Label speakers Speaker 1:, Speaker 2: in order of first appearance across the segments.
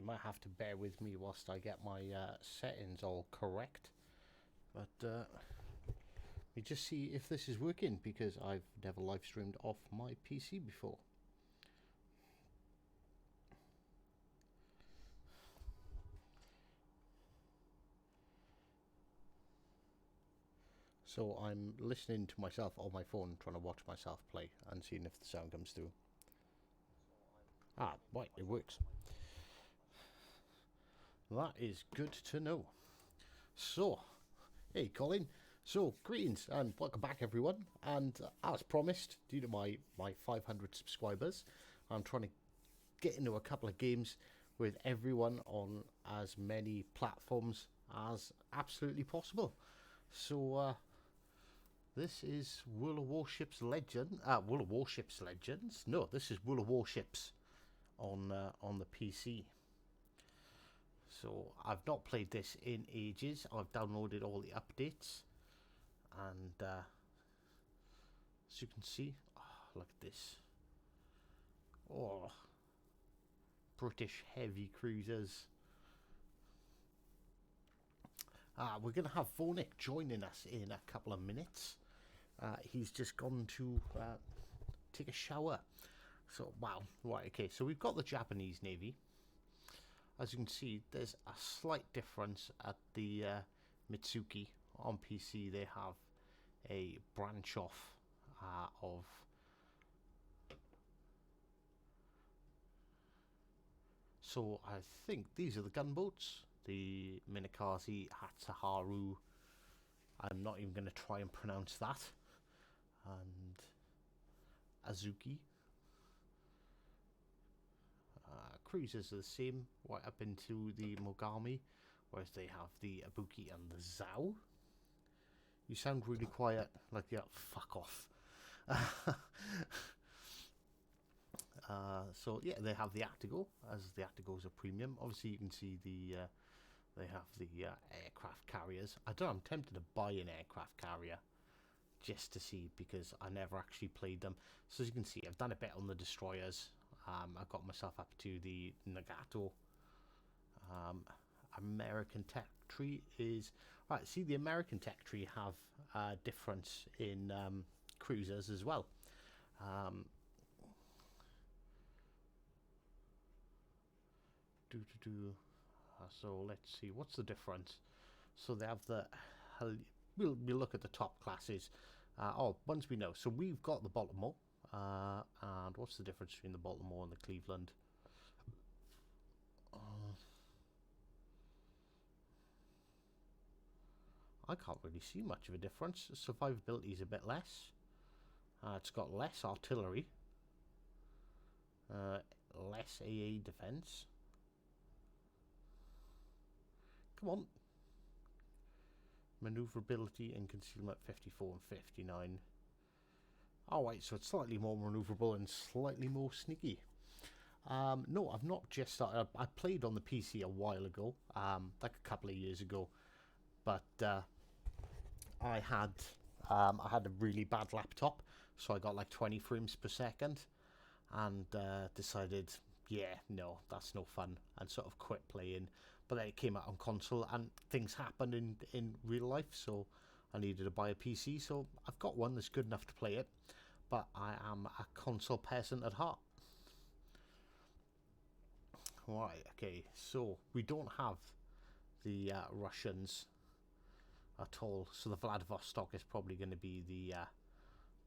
Speaker 1: might have to bear with me whilst I get my settings all correct. But we just see if this is working, because I've never live streamed off my PC before. So I'm listening to myself on my phone, trying to watch myself play and seeing if the sound comes through. Ah, right, it works. That is good to know. So, hey Colin. So, greetings and welcome back everyone. And as promised, due to my 500 subscribers, I'm trying to get into a couple of games with everyone on as many platforms as absolutely possible. So, this is World of Warships Legend. World of Warships Legends. No, this is World of Warships on the PC. So I've not played this in ages. I've downloaded all the updates, and as you can see, look at this. Oh, British heavy cruisers. We're going to have Vornik joining us in a couple of minutes. He's just gone to take a shower. So, wow. Right, okay. So we've got the Japanese Navy. As you can see, there's a slight difference at the Mitsuki. On PC, they have a branch off of... So, I think these are the gunboats. The Minakaze, Hatsuharu. I'm not even going to try and pronounce that. And Azuki. Cruisers are the same, right up into the Mogami, whereas they have the Ibuki and the Zao. You sound really quiet, like, yeah, fuck off. So yeah, they have the Actigo, as the Actigos are premium. Obviously you can see the they have the aircraft carriers. I don't know, I'm tempted to buy an aircraft carrier just to see, because I never actually played them. So as you can see, I've done a bit on the destroyers. I got myself up to the Nagato. American tech tree is... Right, see, the American tech tree have a difference in cruisers as well. So let's see, what's the difference? So they have the... We'll look at the top classes. Ones we know. So we've got the Baltimore. And what's the difference between the Baltimore and the Cleveland? I can't really see much of a difference. Survivability is a bit less. It's got less artillery. Less AA defense. Come on. Maneuverability and concealment 54 and 59. Alright, so it's slightly more maneuverable and slightly more sneaky. No, I've not just started. I played on the PC a while ago, like a couple of years ago, but I had a really bad laptop, so I got like 20 frames per second, and decided, yeah, no, that's no fun, and sort of quit playing. But then it came out on console, and things happen in real life, so I needed to buy a PC. So I've got one that's good enough to play it, but I am a console person at heart. Right, okay, so we don't have the Russians at all, so the Vladivostok is probably going to be the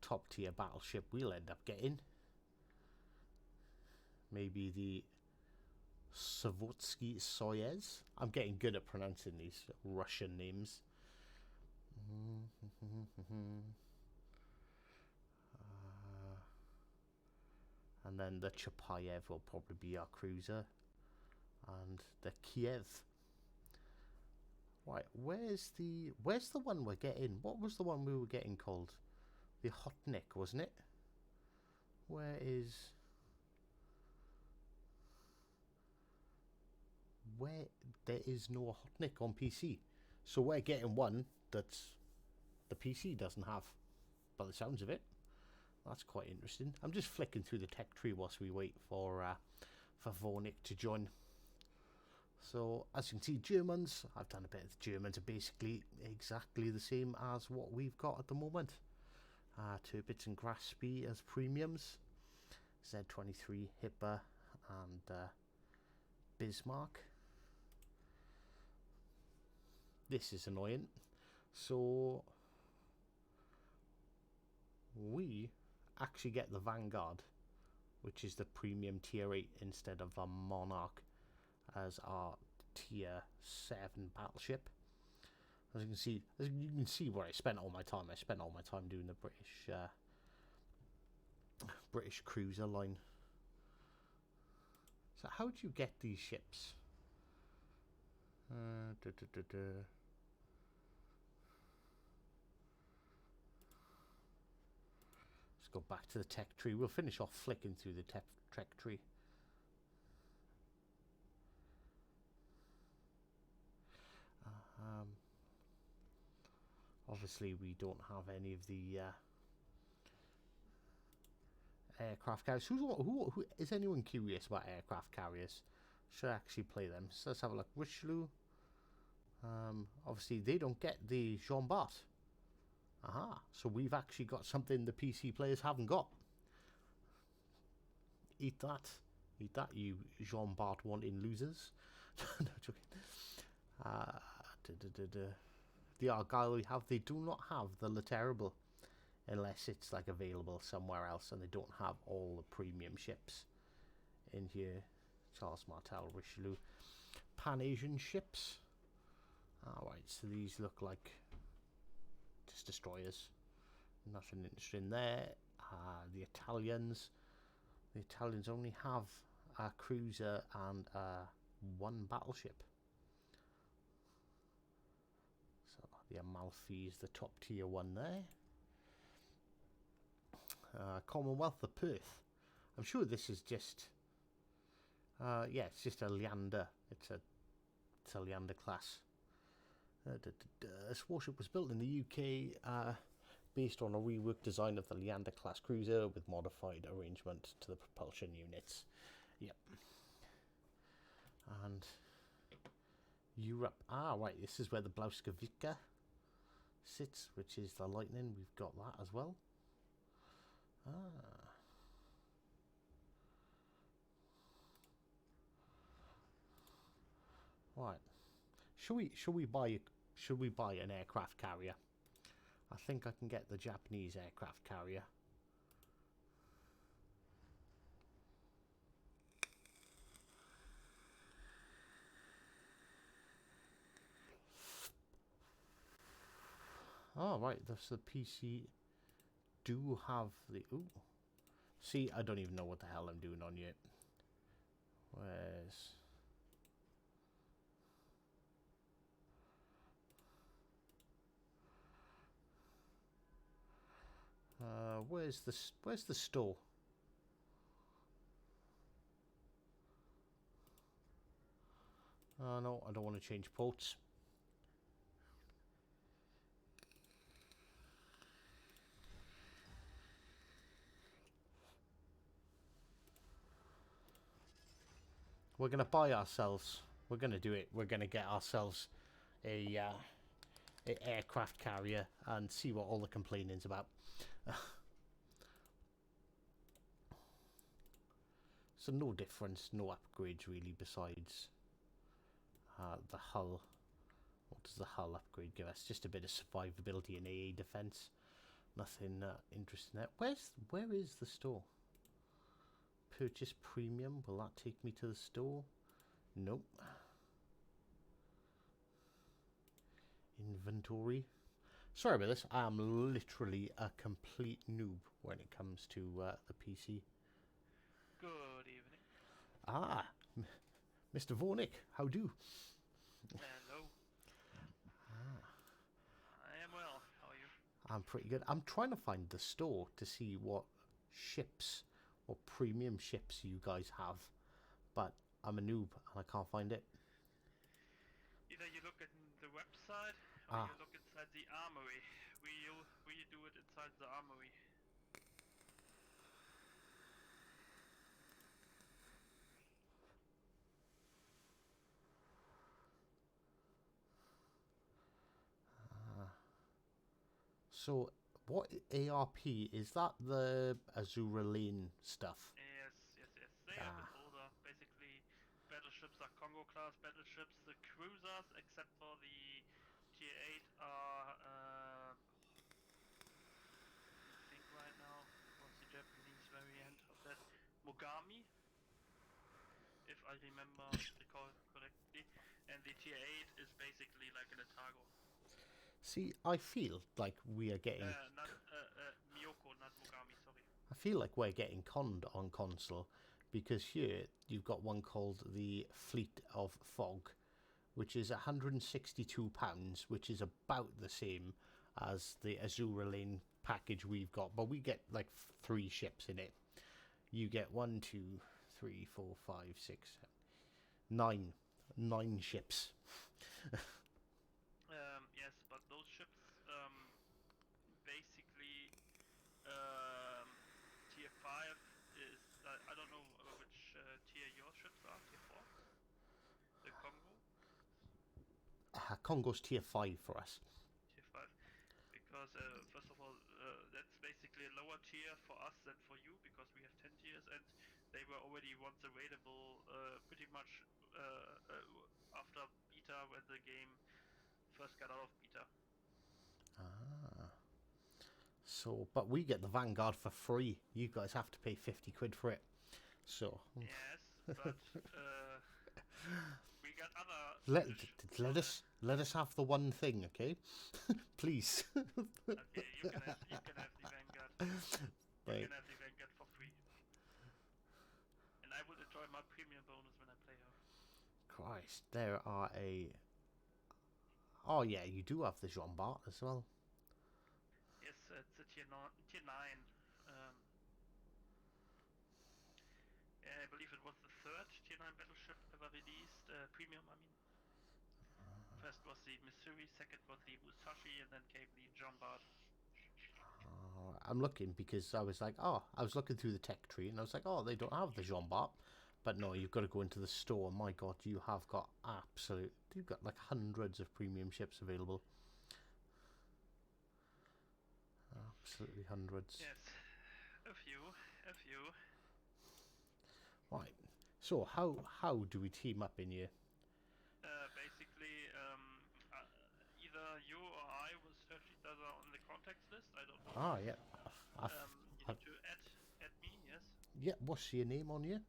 Speaker 1: top tier battleship we'll end up getting. Maybe the Savotsky Soyuz. I'm getting good at pronouncing these Russian names. And then the Chapayev will probably be our cruiser. And the Kiev. Right, where's the one we're getting? What was the one we were getting called? The Hotnik, wasn't it? Where there is no Hotnik on PC. So we're getting one that's the PC doesn't have, by the sounds of it. That's quite interesting. I'm just flicking through the tech tree whilst we wait for Vornik to join. So as you can see, Germans, I've done a bit of Germans, are basically exactly the same as what we've got at the moment. Turbits and Graspy as premiums, Z23, Hipper and Bismarck. This is annoying. So we actually get the Vanguard, which is the premium tier 8 instead of a Monarch as our tier 7 battleship. As you can see where I spent all my time. I spent all my time doing the British cruiser line. So how do you get these ships? Let's go back to the tech tree. We'll finish off flicking through the tech tree. Obviously, we don't have any of the aircraft carriers. Who is anyone curious about aircraft carriers? Should I actually play them? So let's have a look. Richelieu. Obviously, they don't get the Jean Bart. Aha! So we've actually got something the PC players haven't got. Eat that, you Jean Bart wanting losers. No joking. The Argyle we have, they do not have the Le Terrible unless it's like available somewhere else, and they don't have all the premium ships in here. Charles Martel, Richelieu, Pan-Asian ships. Alright, so these look like just destroyers. Nothing interesting there. The Italians only have a cruiser and one battleship. The Amalfi is the top tier one there. Commonwealth of Perth. I'm sure this is just yeah, it's just a Leander. It's a Leander class. This warship was built in the UK based on a reworked design of the Leander class cruiser with modified arrangement to the propulsion units. Yep. And Europe. Right, this is where the Błaszkowicka sits, which is the Lightning. We've got that as well. Right. Should we buy an aircraft carrier? I think I can get the Japanese aircraft carrier. Oh, right, that's the PC do have the... Ooh. See, I don't even know what the hell I'm doing on yet. Where's the store? No, I don't want to change ports. We're going to buy ourselves. We're going to do it. We're going to get ourselves a aircraft carrier and see what all the complaining's about. So no difference, no upgrades really besides the hull. What does the hull upgrade give us? Just a bit of survivability and AA defense. Nothing interesting there. Where is the store? Purchase premium. Will that take me to the store? Nope. Inventory. Sorry about this. I am literally a complete noob when it comes to the PC.
Speaker 2: Good evening.
Speaker 1: Mr. Vornick, how do?
Speaker 2: Hello. I am well. How are you?
Speaker 1: I'm pretty good. I'm trying to find the store to see what ships or premium ships you guys have, but I'm a noob and I can't find it.
Speaker 2: Either you look at the website or you look inside the armory. We do it inside the armory.
Speaker 1: So, what ARP is that? The Azura Lane stuff?
Speaker 2: Yes, yes, yes. They are a bit older. Basically, battleships are Congo class battleships. The cruisers, except for the Tier 8, are. Let me think right now. What's the Japanese variant of that? Mogami, if I recall correctly. And the Tier 8 is basically like an Otago.
Speaker 1: See, I feel like we are getting.
Speaker 2: Not Miyoko, not Mogami. Sorry.
Speaker 1: I feel like we're getting conned on console, because here you've got one called the Fleet of Fog, which is £162, which is about the same as the Azura Lane package we've got, but we get like 3 ships in it. You get 1, 2, 3, 4, 5, 6, 7, 9 ships.
Speaker 2: Yes, but those ships basically tier 5 is I don't know which tier your ships are. Tier 4, the Congo.
Speaker 1: Congo's tier 5 for us.
Speaker 2: Tier 5, because first of all, that's basically a lower tier for us than for you, because we have 10 tiers, and they were already once available pretty much after beta, when the game first got out of beta.
Speaker 1: So, but we get the Vanguard for free. You guys have to pay 50 quid for it. So
Speaker 2: yes, but we got other.
Speaker 1: let us have the one thing, okay? Please.
Speaker 2: Okay, you can have the Vanguard.
Speaker 1: Right.
Speaker 2: You can have the Vanguard for free, and I will enjoy my premium bonus when I play her.
Speaker 1: Christ, there are a. Oh yeah, you do have the Jean Bart as well.
Speaker 2: Yes, it's a tier 9. I believe it was the 3rd tier 9 battleship ever released. Premium, I mean. First was the Missouri, second was the Musashi, and then came the Jean Bart.
Speaker 1: I'm looking because I was looking through the tech tree and I was like, oh, they don't have the Jean Bart. But no, you've got to go into the store. My God, you've got like hundreds of premium ships available. Absolutely hundreds.
Speaker 2: Yes, a few.
Speaker 1: Right. So how do we team up in here?
Speaker 2: Basically, either you or I will search each other on the contacts list. I don't know.
Speaker 1: Yeah.
Speaker 2: You need to add me. Yes.
Speaker 1: Yeah. What's your name on here?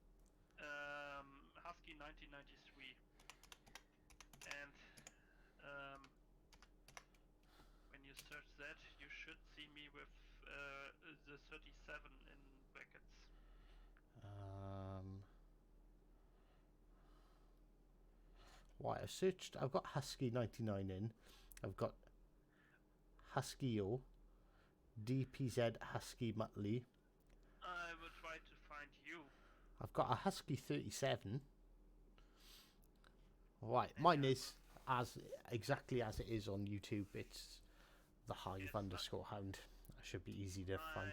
Speaker 2: Husky 1993. And when you search that, you should see me with the 37 in brackets.
Speaker 1: Right, I searched. I've got Husky 99 in. I've got Husky-O, DPZ Husky Muttley.
Speaker 2: I will try to find you.
Speaker 1: I've got a Husky 37. Right, mine is exactly as it is on YouTube. It's the Hive _Hound. That should be easy to find.
Speaker 2: I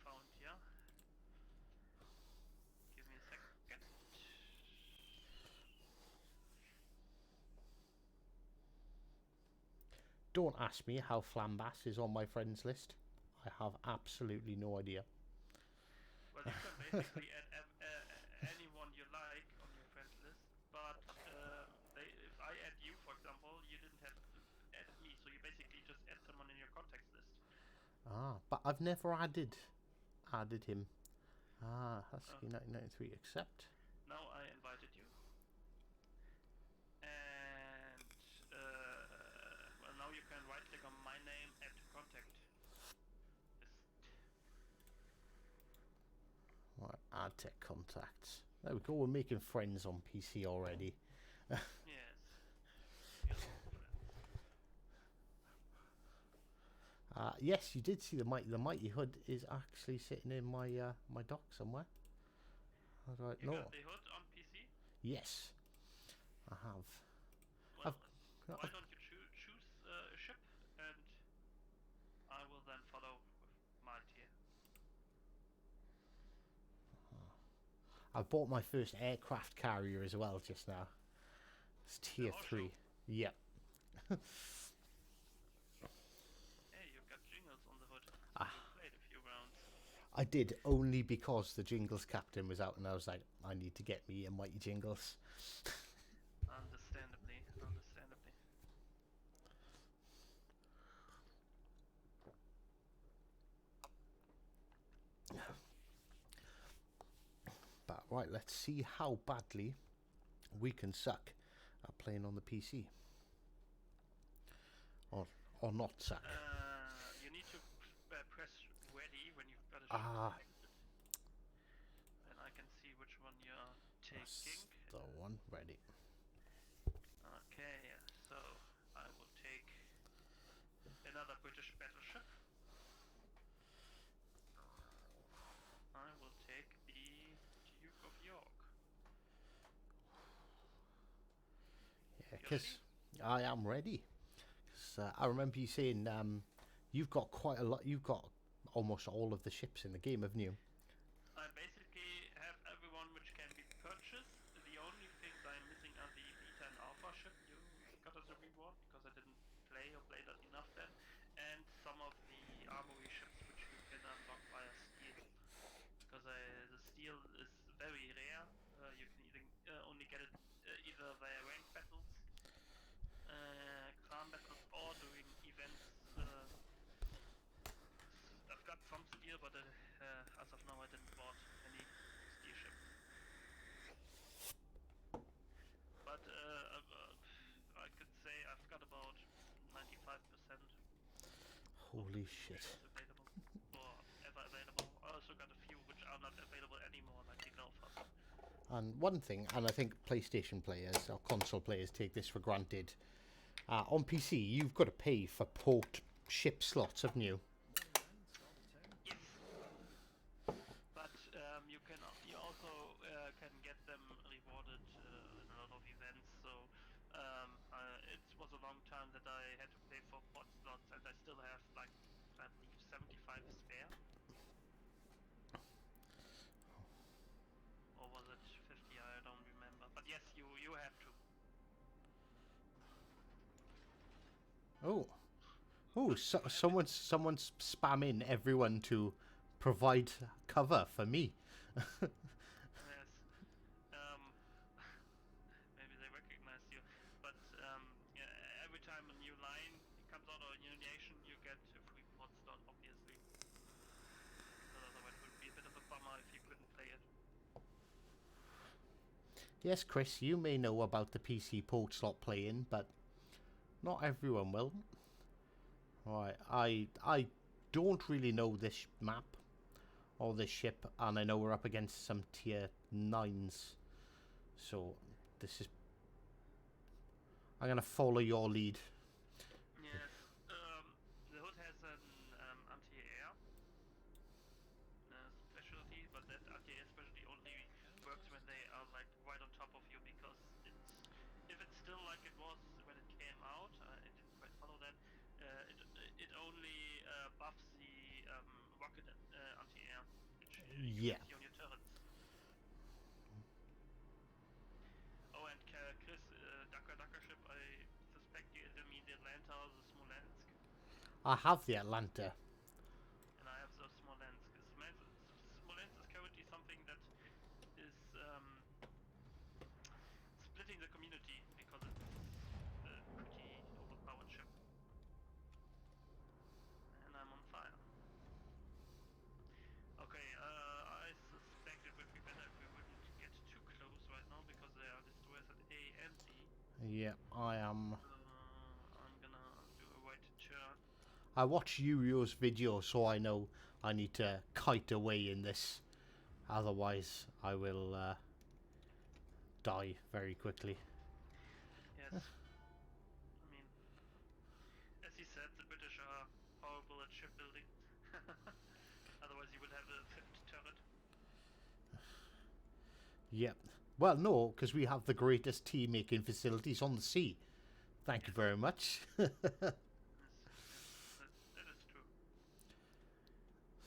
Speaker 2: found ya. Give me a second.
Speaker 1: Don't ask me how Flambass is on my friends list. I have absolutely no idea.
Speaker 2: Well, you can basically add anyone you like on your friends list, but if I add you, for example, you didn't have to add me, so you basically just add someone in your contacts list.
Speaker 1: But I've never added him. Husky 1993 accept.
Speaker 2: Now I invited you. And well, now you can right click on my name, add to contact list.
Speaker 1: Right, add tech contacts. There we go, we're making friends on PC already.
Speaker 2: Yes.
Speaker 1: Yes, you did see the Mighty Hood is actually sitting in my my dock somewhere.
Speaker 2: You got the Hood on PC?
Speaker 1: Yes, I have.
Speaker 2: Well, why don't you choose a ship, and I will then follow with my tier.
Speaker 1: I bought my first aircraft carrier as well just now. It's tier 3. Yep.
Speaker 2: Hey, you got
Speaker 1: I did only because the Jingles captain was out, and I was like, I need to get me a Mighty Jingles.
Speaker 2: Understandably, understandably.
Speaker 1: But right, let's see how badly we can suck at playing on the PC. Or not suck.
Speaker 2: You need to press ready when you've got a ship
Speaker 1: Ah,
Speaker 2: selected, and I can see which one you're
Speaker 1: that's
Speaker 2: taking.
Speaker 1: the one. Ready.
Speaker 2: Okay, so I will take another British battleship. I will take the Duke of York.
Speaker 1: Yeah, because I am ready. 'Cause, I remember you saying you've got quite a lot. You've got almost all of the ships in the game, haven't you?
Speaker 2: I basically have everyone which can be purchased. The only things I'm missing are the beta and alpha ship you got as a reward because I didn't play or play that enough then, and some of the armory ships which you can unlock via steel. Because the steel is very rare. You can only get it either via ranked battles, clan battles, or during events. I've got some steel, but as of now I didn't bought any steel ships. But I could say I've got about 95% of
Speaker 1: Holy
Speaker 2: the
Speaker 1: shit.
Speaker 2: ships available, or ever available. I also got a few which are not available anymore, like the Belfast.
Speaker 1: And one thing, and I think PlayStation players or console players take this for granted. On PC, you've got to pay for port ship slots, haven't you?
Speaker 2: Yes, but you also can get them rewarded in a lot of events. So it was a long time that I had to pay for pot slots, and I still have like I believe 75 spare, or was it 50? I don't remember. But yes, you have to.
Speaker 1: Oh, oh,
Speaker 2: But you have it.
Speaker 1: someone's spamming everyone to provide cover for me.
Speaker 2: Yes. Um, maybe they recognize you, but yeah, every time a new line comes out or a new nation, you get a free port slot, obviously, because otherwise it would be a bit of a bummer if you couldn't play it.
Speaker 1: Yes, Chris, you may know about the PC port slot playing, but not everyone will. Right, I don't really know this map or this ship, and I know we're up against some tier 9s. So this is... I'm going to follow your lead.
Speaker 2: Yes, the hood has an anti-air specialty, but that anti-air specialty only works when they are like right on top of you, because if it's still like it was when it came out, I didn't quite follow that. It only buffs the rocket anti-air, which you
Speaker 1: Yeah.
Speaker 2: can see on your turrets. Oh, and Chris, Dakar ship, I suspect you either mean the Atlanta or the Smolensk,
Speaker 1: I have the Atlanta.
Speaker 2: and I have the Smolensk. Smolensk is currently something that is splitting the community because it's a pretty overpowered ship. And I'm on fire. Okay, I suspect it would be better if we wouldn't get too close right now because there are destroyers at A and B.
Speaker 1: Yeah, I am.
Speaker 2: I'm gonna do a right turn.
Speaker 1: I watch Yurio's video, so I know I need to kite away in this. Otherwise, I will die very quickly.
Speaker 2: Yes, I mean, as he said, the British are horrible at shipbuilding. Otherwise, you would have a fifth turret.
Speaker 1: Yep. Well, no, because we have the greatest tea making facilities on the sea. Thank you
Speaker 2: Yes,
Speaker 1: very much.
Speaker 2: yes, yes, that is true.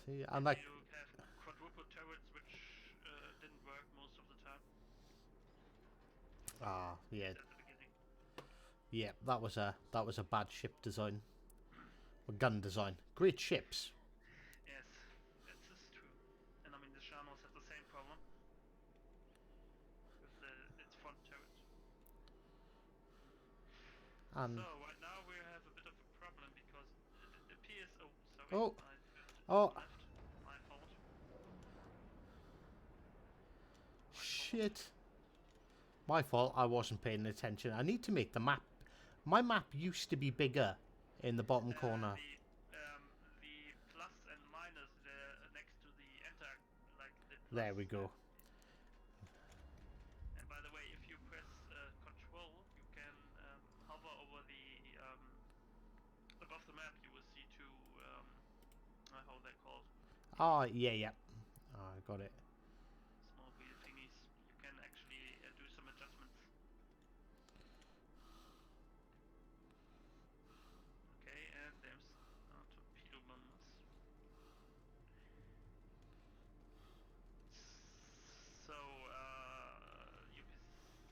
Speaker 1: See, and
Speaker 2: And
Speaker 1: like,
Speaker 2: you have quadruple turrets, which didn't work most of the time, at
Speaker 1: yeah,
Speaker 2: least at the beginning.
Speaker 1: yeah, that was a bad ship design, or gun design. Great ships.
Speaker 2: Yes, this is true.
Speaker 1: And
Speaker 2: So right now we have a bit of a problem because the appears. Oh, sorry,
Speaker 1: oh,
Speaker 2: I turned to
Speaker 1: oh,
Speaker 2: the left. My fault. My fault.
Speaker 1: shit. My fault. I wasn't paying attention. I need to make the map. My map used to be bigger in the bottom corner.
Speaker 2: The plus and minus next to the enter, like the plus.
Speaker 1: There we go.
Speaker 2: And by the way, if you press Control, you can hover over the above the map. You will see two how they're called,
Speaker 1: Oh, yeah, yeah. Oh, I got it.
Speaker 2: small wheel thingies. You can actually do some adjustments. Okay, and there's torpedo bombers. So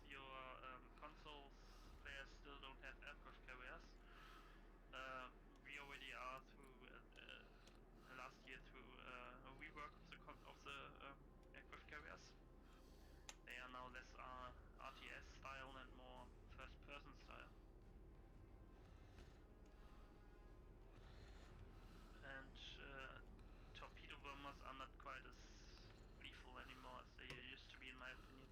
Speaker 2: your consoles players still don't have aircraft carriers. We already are through last year through a rework of the aircraft carriers. They are now less RTS style and more first-person style. And torpedo bombers are not quite as lethal anymore as they used to be, in my opinion.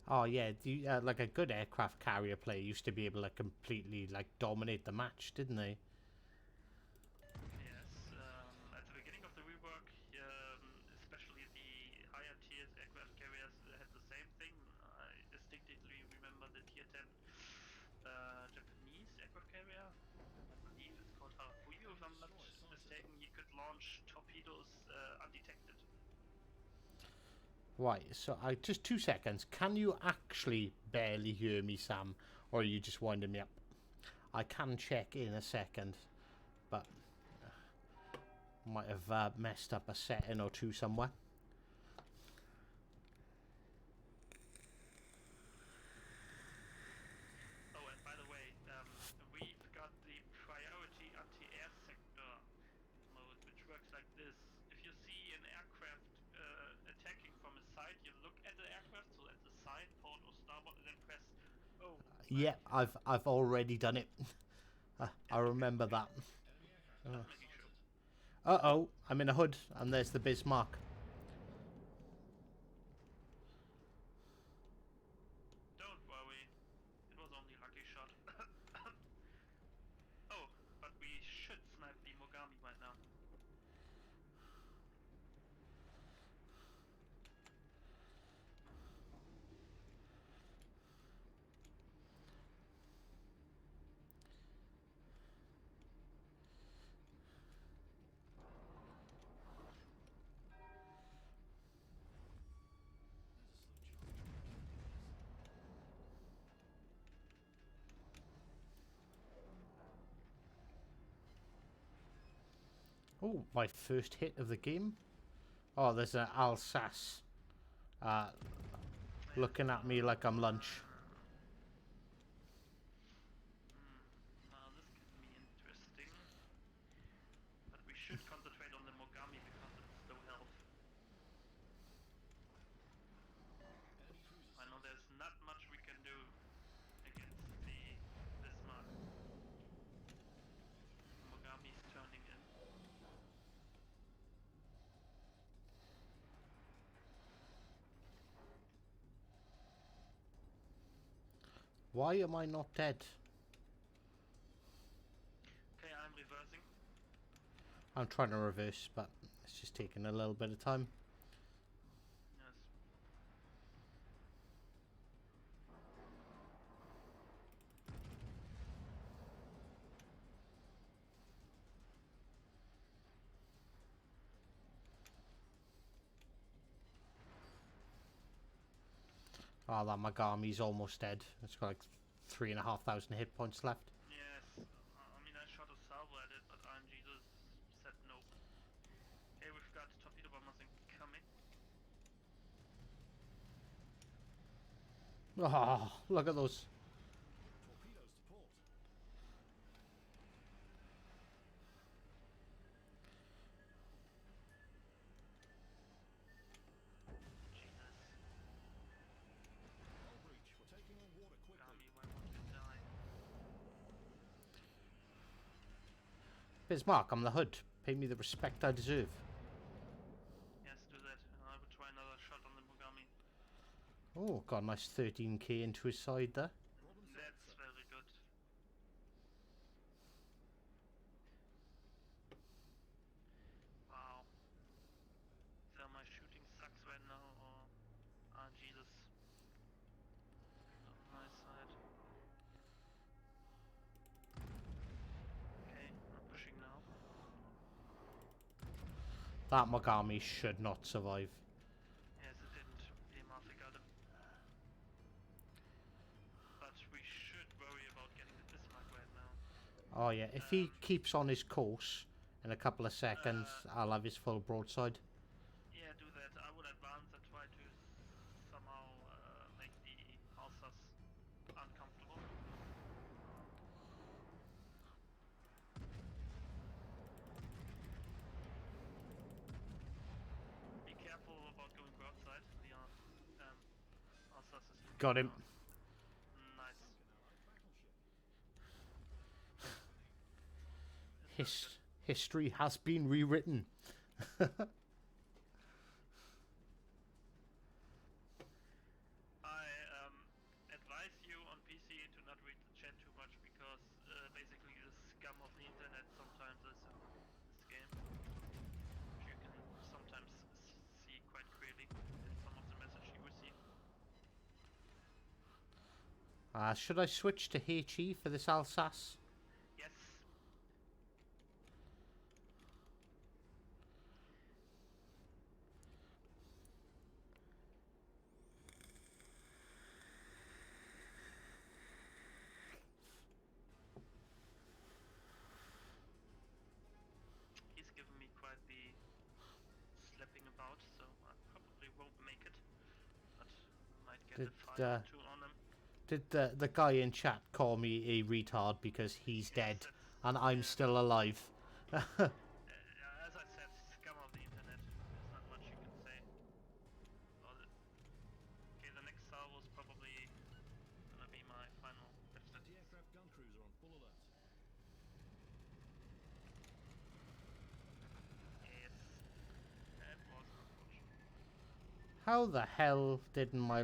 Speaker 1: Oh, yeah. Like a good aircraft carrier player used to be able to completely like dominate the match, didn't they?
Speaker 2: Yes, at the beginning of the rework, especially the higher tiers aircraft carriers had the same thing. I distinctly remember the tier 10 Japanese aircraft carrier. I believe it's called Harafuyu, if I'm not mistaken. He could launch torpedoes undetected.
Speaker 1: Right. So I just 2 seconds. Can you actually barely hear me, Sam, or are you just winding me up? I can check in a second, but might have messed up a setting or two somewhere.
Speaker 2: Oh, and by the way, we've got the priority anti-air sector mode, which works like this. If you see an aircraft attacking from a side, you look at the aircraft, so at the side, port or starboard, and then press O.
Speaker 1: Yeah, I've already done it. I remember that.
Speaker 2: Just making sure.
Speaker 1: Uh-oh, I'm in a hood, and there's the Bismarck.
Speaker 2: Don't worry, it was only a lucky shot. Oh, but we should snipe the Mogami right now.
Speaker 1: Oh, my first hit of the game. Oh, there's an Alsace looking at me like I'm lunch.
Speaker 2: Now this can be interesting, but we should concentrate on the Mogami because it's low health. I know there's not much we can do against the Bismarck. Mogami's turning in.
Speaker 1: Why am I not dead?
Speaker 2: Okay, I'm reversing.
Speaker 1: I'm trying to reverse, but it's just taking a little bit of time.
Speaker 2: Yes.
Speaker 1: Oh, that Megami's almost dead. It's got like 3,500 hit points left.
Speaker 2: Yes. I mean, I shot a salvo at it, but RNG just said no. Okay, we've got torpedo bombers incoming.
Speaker 1: Oh, look at those.
Speaker 3: Torpedoes to port.
Speaker 2: Jesus.
Speaker 3: Hull breach. We're taking on water quickly.
Speaker 2: Mogami, why won't you die?
Speaker 1: Bismarck, I'm the hood. Pay me the respect I deserve.
Speaker 2: Yes, do that. And I will try another shot on the Mogami.
Speaker 1: Oh, got a nice 13k into his side there.
Speaker 2: That's very good. Wow. So my shooting sucks right now, or... Ah, Jesus. On my side. Okay, I'm pushing now.
Speaker 1: That Mogami should not survive.
Speaker 2: Yes, it didn't. The Mafia got him. But we should worry about getting the Bismarck right now.
Speaker 1: Oh yeah, if he keeps on his course in a couple of seconds, I'll have his full broadside.
Speaker 2: Yeah, do that. I would advance and try to somehow make the Alsace uncomfortable. Be careful about going broadside. The Alsace is looking
Speaker 1: Got him.
Speaker 2: down. Nice.
Speaker 1: History has been rewritten.
Speaker 2: I advise you on PC to not read the chat too much because basically the scum of the internet sometimes is in this game, which you can sometimes see quite clearly in some of the messages you receive.
Speaker 1: Should I switch to HE for this Alsace?
Speaker 2: Yes. He's given me quite the slapping about, so I probably won't make it, but might get
Speaker 1: Did,
Speaker 2: a fight or two on him.
Speaker 1: Did the guy in chat call me a retard because he's dead
Speaker 2: Yes,
Speaker 1: and I'm still alive?
Speaker 2: as I said, scum of the internet. There's not much you can say about it. Okay, the next salvo is probably gonna be my final left.
Speaker 3: Anti-aircraft gun cruiser on full alert.
Speaker 2: Yes, that was unfortunate.
Speaker 1: How the hell didn't my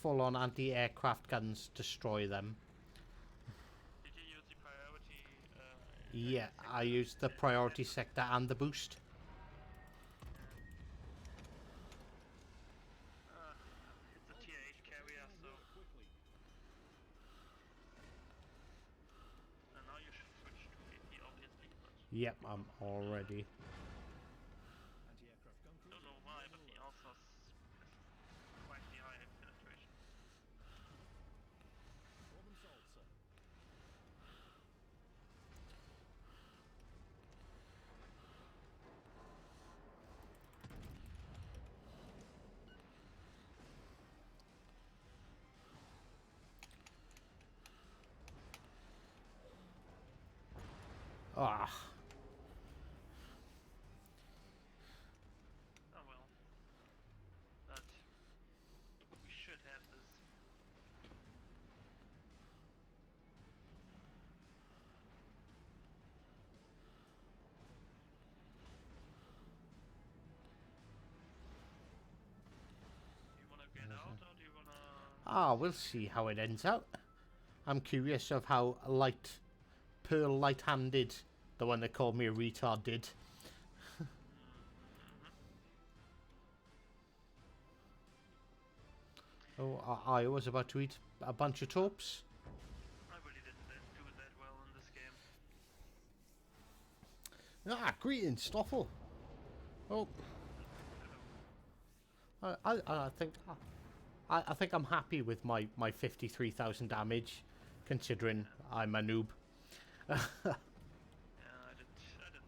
Speaker 1: full-on anti-aircraft guns destroy them?
Speaker 2: Did you use the priority?
Speaker 1: Yeah, I used the priority sector and the boost.
Speaker 2: It's a tier 8 carrier, so
Speaker 3: Quickly.
Speaker 2: now you should switch to AP obviously, but
Speaker 1: Yep, I'm already.
Speaker 3: Anti-aircraft gun cruiser.
Speaker 2: don't know why, but the Alsace has quite the high penetration.
Speaker 3: Problem solved, sir.
Speaker 1: Ah,
Speaker 2: Oh well. But we should have this. Do you wanna get out or do you wanna...
Speaker 1: we'll see how it ends out. I'm curious of how Pearl light-handed, the one that called me a retard, did. Oh, I was about to eat a bunch of torps.
Speaker 2: I really didn't do that well in this game.
Speaker 1: Greetings, Stoffel. Oh, I think I think I'm happy with my 53,000 damage, considering I'm a noob.
Speaker 2: Yeah, I did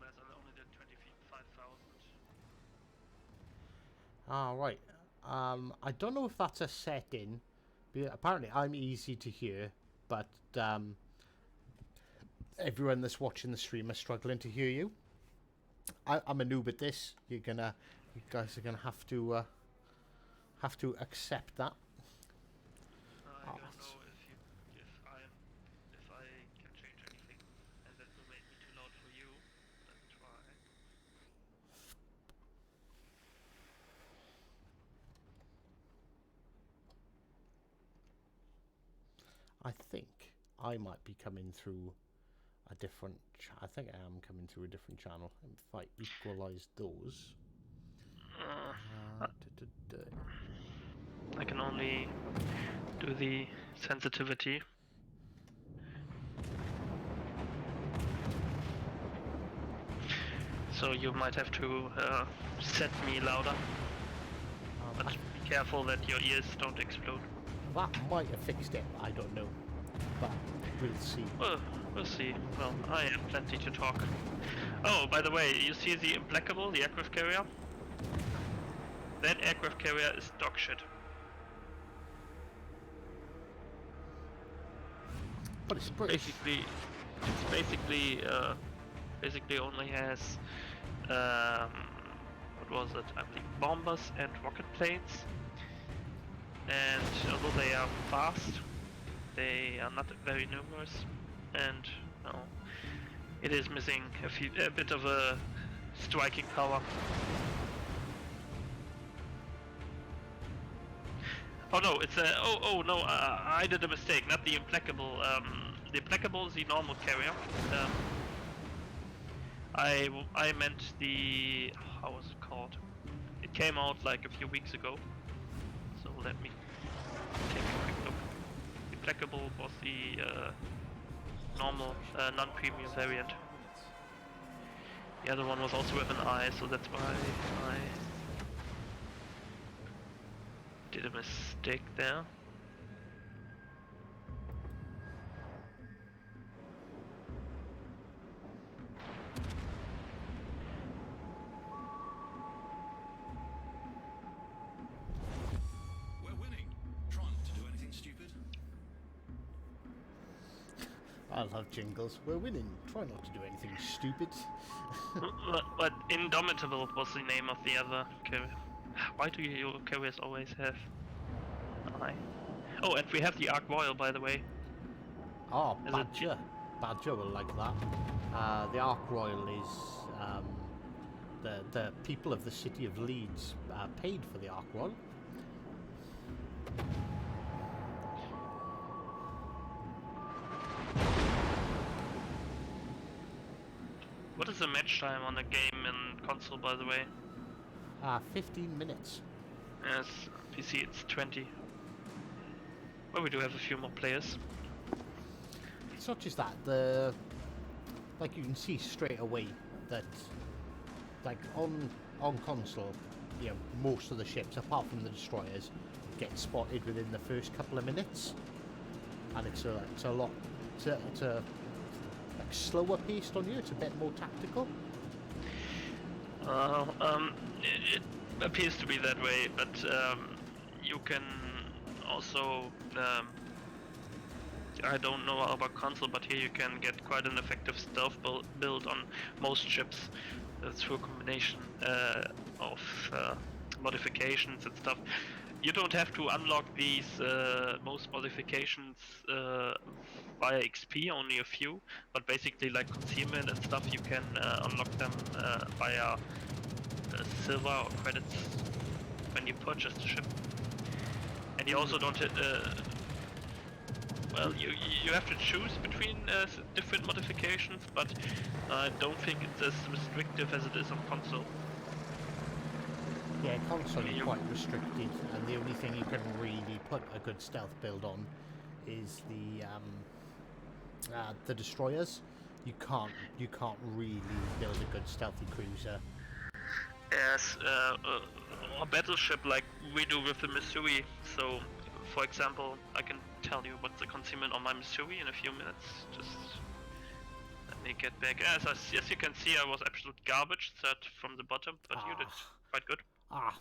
Speaker 2: less. I only did 25,000.
Speaker 1: Right. I don't know if that's a setting. Apparently, I'm easy to hear, but everyone that's watching the stream is struggling to hear you. I'm a noob at this. You guys are gonna have to accept that.
Speaker 2: I don't know if I can change anything, and that will make
Speaker 1: I think I might be coming through a different. I think I am coming through a different channel. If I equalize those.
Speaker 2: I can only do the sensitivity. So you might have to set me louder, but be careful that your ears don't explode.
Speaker 1: That might have fixed it. I don't know, but we'll see.
Speaker 2: Well, we'll see. Well, I have plenty to talk. Oh, by the way, you see the Implacable, the aircraft carrier? That aircraft carrier is dog shit.
Speaker 1: But it's British.
Speaker 2: Basically only has what was it? I think bombers and rocket planes. And although they are fast, they are not very numerous, and well, it is missing a bit of a striking power. Oh no, it's a oh no, I did a mistake. Not the Implacable. The Implacable is the normal carrier. I meant the, how was it called? It came out like a few weeks ago. So let me take a quick look. The Implacable was the normal non-premium variant. The other one was also with an eye, so that's why I did a mistake there.
Speaker 3: We're winning. Try not to do anything stupid.
Speaker 1: I love jingles. We're winning. Try not to do anything stupid.
Speaker 2: But Indomitable was the name of the other carrier. Why do your carriers always have an eye? Oh, and we have the Ark Royal, by the way.
Speaker 1: Oh,
Speaker 2: Is it-
Speaker 1: Badger. Badger will like that. The Ark Royal is the people of the city of Leeds paid for the Ark Royal.
Speaker 2: What is the match time on a game in console, by the way?
Speaker 1: 15 minutes.
Speaker 2: Yes, PC it's 20. Well, we do have a few more players.
Speaker 1: It's not just that. Like you can see straight away that, like on console, you know, most of the ships, apart from the destroyers, get spotted within the first couple of minutes, and it's a lot. It's a like slower paced on you. It's a bit more tactical.
Speaker 2: It appears to be that way, but you can also, I don't know about console, but here you can get quite an effective stealth build on most ships through a combination of modifications and stuff. You don't have to unlock these most modifications via XP, only a few, but basically like concealment and stuff, you can unlock them via silver or credits when you purchase the ship. And you also don't well, you have to choose between different modifications, but I don't think it's as restrictive as it is on console.
Speaker 1: Yeah, console is
Speaker 2: You-
Speaker 1: quite restricted, and the only thing you can really put a good stealth build on is the destroyers. You can't really build a good stealthy cruiser.
Speaker 2: As a battleship like we do with the Missouri. So, for example, I can tell you what's the concealment on my Missouri in a few minutes. Just let me get back. As you can see, I was absolute garbage set from the bottom, but you did quite good.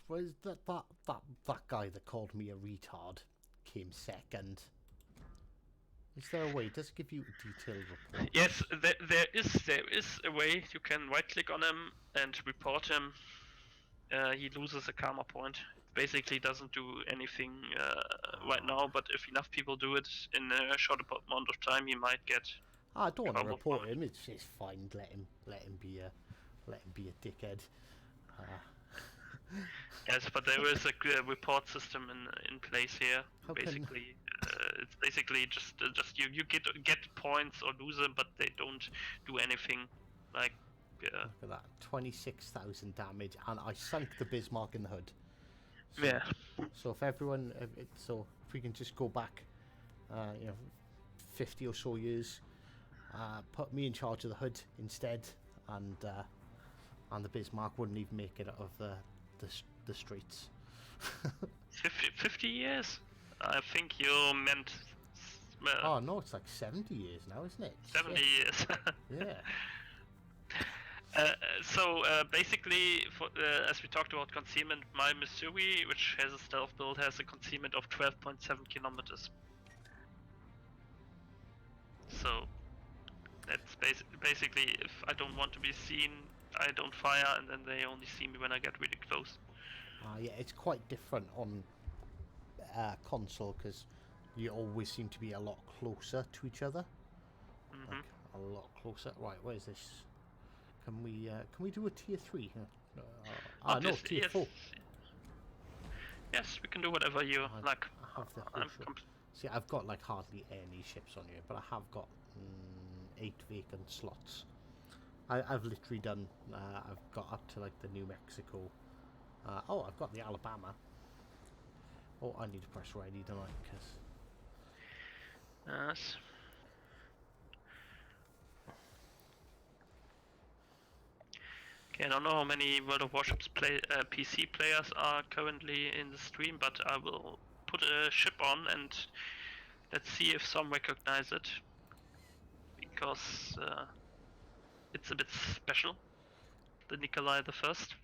Speaker 1: Well, that guy that called me a retard came second. Is there a way? Does it give you a detailed report?
Speaker 2: Yes, there is a way. You can right click on him and report him. He loses a karma point. Basically doesn't do anything right now, but if enough people do it in a short amount of time, he might get.
Speaker 1: I don't want to
Speaker 2: Karma
Speaker 1: report
Speaker 2: point.
Speaker 1: him. It's fine. Let him be a dickhead.
Speaker 2: Yes, but there is a report system in place here.
Speaker 1: How can-
Speaker 2: Basically, It's basically just you get points or lose them, but they don't do anything. Like
Speaker 1: Look at that, 26,000 damage, and I sunk the Bismarck in the hood. So,
Speaker 2: yeah.
Speaker 1: So if everyone, if we can just go back, 50 or so years, put me in charge of the hood instead, and the Bismarck wouldn't even make it out of the streets.
Speaker 2: 50 years? I think you meant.
Speaker 1: Oh no, it's like 70 years now, isn't it?
Speaker 2: 70 years.
Speaker 1: Yeah.
Speaker 2: Basically, as we talked about concealment, my Missouri, which has a stealth build, has a concealment of 12.7 kilometers. So that's basically, if I don't want to be seen, I don't fire, and then they only see me when I get really close.
Speaker 1: Yeah, it's quite different on console because you always seem to be a lot closer to each other. Like, a lot closer. Right, where's this? Can we do a tier 3? No, tier 4.
Speaker 2: Yes, we can do whatever you like.
Speaker 1: I have the See, I've got like hardly any ships on here, but I have got 8 vacant slots. I've literally done. I've got up to like the New Mexico. I've got the Alabama. Oh, I need to press ready, don't I?
Speaker 2: Yes. Okay, I don't know how many World of Warships PC players are currently in the stream, but I will put a ship on and let's see if some recognize it, because it's a bit special. The Nikolai the First.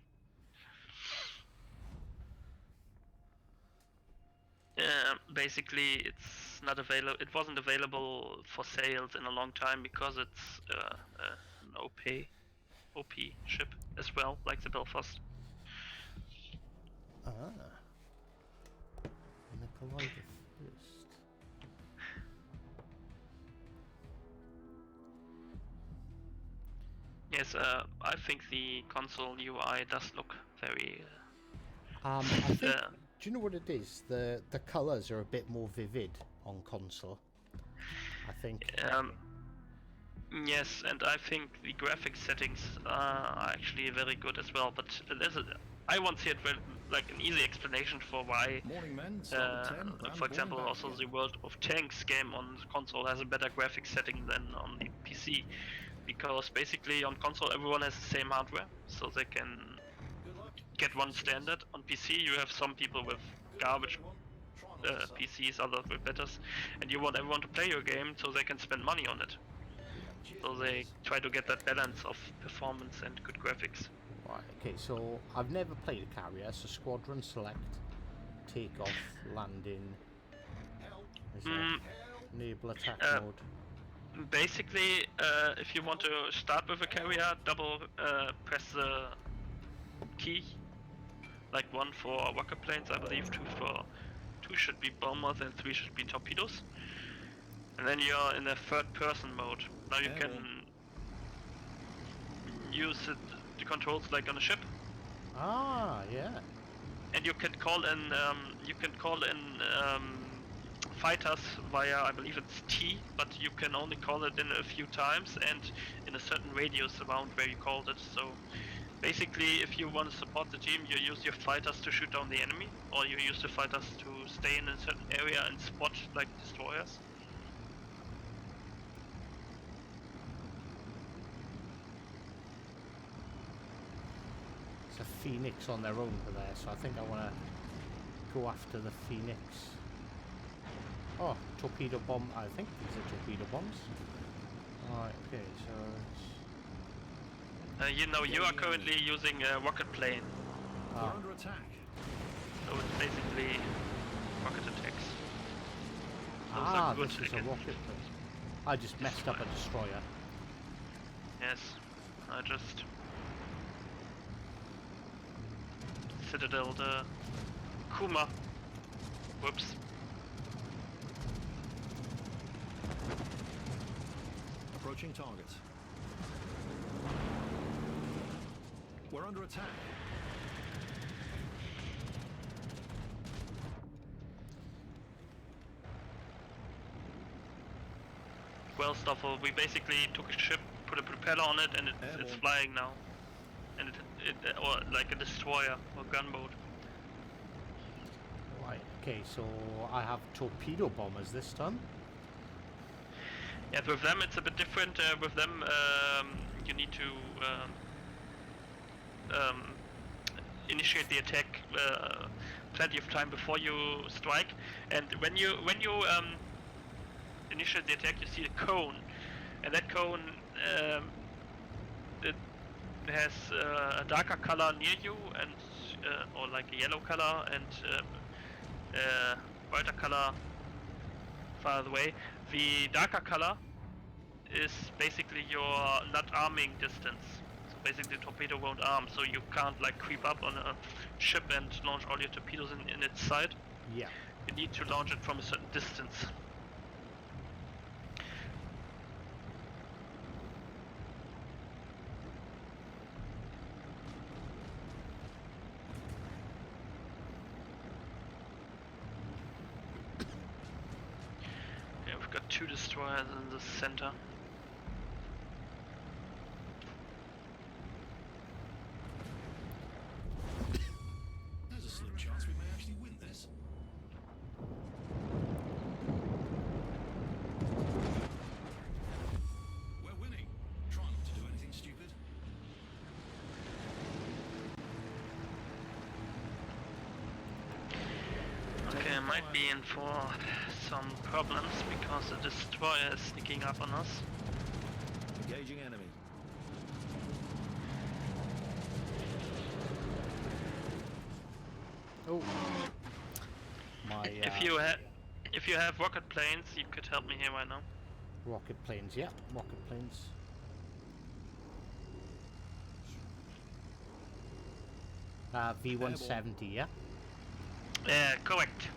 Speaker 2: Basically, it's not available. It wasn't available for sales in a long time because it's an OP ship as well, like the Belfast.
Speaker 1: Nikolai the First.
Speaker 2: Yes, I think the console UI does look very.
Speaker 1: I think. Do you know what it is? The colours are a bit more vivid on console, I think.
Speaker 2: Yes, and I think the graphics settings are actually very good as well. But I once heard like an easy explanation for why.
Speaker 3: Morning, men.
Speaker 2: For example, also the World of Tanks game on the console has a better graphics setting than on the PC, because basically on console everyone has the same hardware, so they can get one standard. On PC you have some people with garbage PCs, others with betters, and you want everyone to play your game so they can spend money on it. So they try to get that balance of performance and good graphics.
Speaker 1: Right, okay, so I've never played a carrier, so squadron select, take off, landing, enable attack mode.
Speaker 2: Basically, if you want to start with a carrier, double press the key, like 1 for rocket planes, I believe, 2 should be bombers and 3 should be torpedoes. And then you're in a third person mode. Now you can use the controls like on a ship.
Speaker 1: Yeah.
Speaker 2: And you can call in fighters via, I believe it's T, but you can only call it in a few times and in a certain radius around where you called it. So basically, if you want to support the team, you use your fighters to shoot down the enemy, or you use the fighters to stay in a certain area and spot like destroyers.
Speaker 1: It's a Phoenix on their own for there, so I think I want to go after the Phoenix. Oh, torpedo bomb. I think these are torpedo bombs. Alright, okay, so it's...
Speaker 2: you are currently using a rocket plane.
Speaker 3: We're under attack.
Speaker 2: So it's basically rocket attacks. Those are good
Speaker 1: this is a
Speaker 2: against
Speaker 1: rocket plane. I just messed up a destroyer.
Speaker 2: Yes, I just Citadel the Kuma. Whoops.
Speaker 3: Approaching target. We're under attack.
Speaker 2: well Stoffel. We basically took a ship, put a propeller on it, and it's
Speaker 3: Airborne.
Speaker 2: flying now. And or like a destroyer or gunboat.
Speaker 1: Right, okay, so I have torpedo bombers this time.
Speaker 2: Yeah, with them it's a bit different. With them, you need to initiate the attack plenty of time before you strike. And when you initiate the attack, you see a cone, and that cone it has a darker color near you, and or like a yellow color, and brighter color far away. The darker color is basically your not arming distance. So basically the torpedo won't arm, so you can't like creep up on a ship and launch all your torpedoes in its side.
Speaker 1: Yeah.
Speaker 2: You need to launch it from a certain distance. Yeah, we've got 2 destroyers in the center.
Speaker 3: There's a slim chance we may actually win this. We're winning. Try not to do anything stupid.
Speaker 2: Okay, I might be in for some problems because the destroyer is sneaking up on us.
Speaker 3: Engaging enemy.
Speaker 1: Oh. My
Speaker 2: If you have rocket planes, you could help me here right now.
Speaker 1: rocket planes, yeah, rocket planes. V-170, yeah?
Speaker 2: Correct.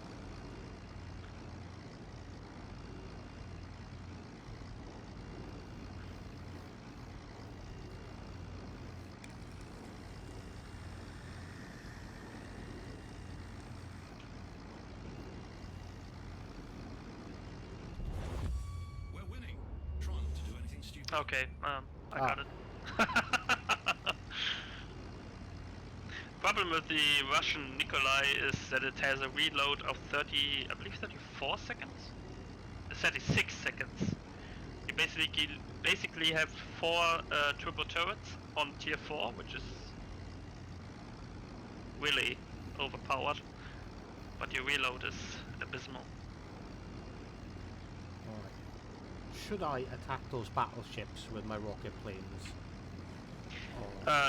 Speaker 3: We're winning. Try not to do anything stupid.
Speaker 2: Okay, I got it. Problem with the Russian Nikolai is that it has a reload of 30, I believe 34 seconds? 36 seconds. You basically have 4 turbo turrets on tier 4, which is really overpowered, but your reload is abysmal.
Speaker 1: Alright. Should I attack those battleships with my rocket planes?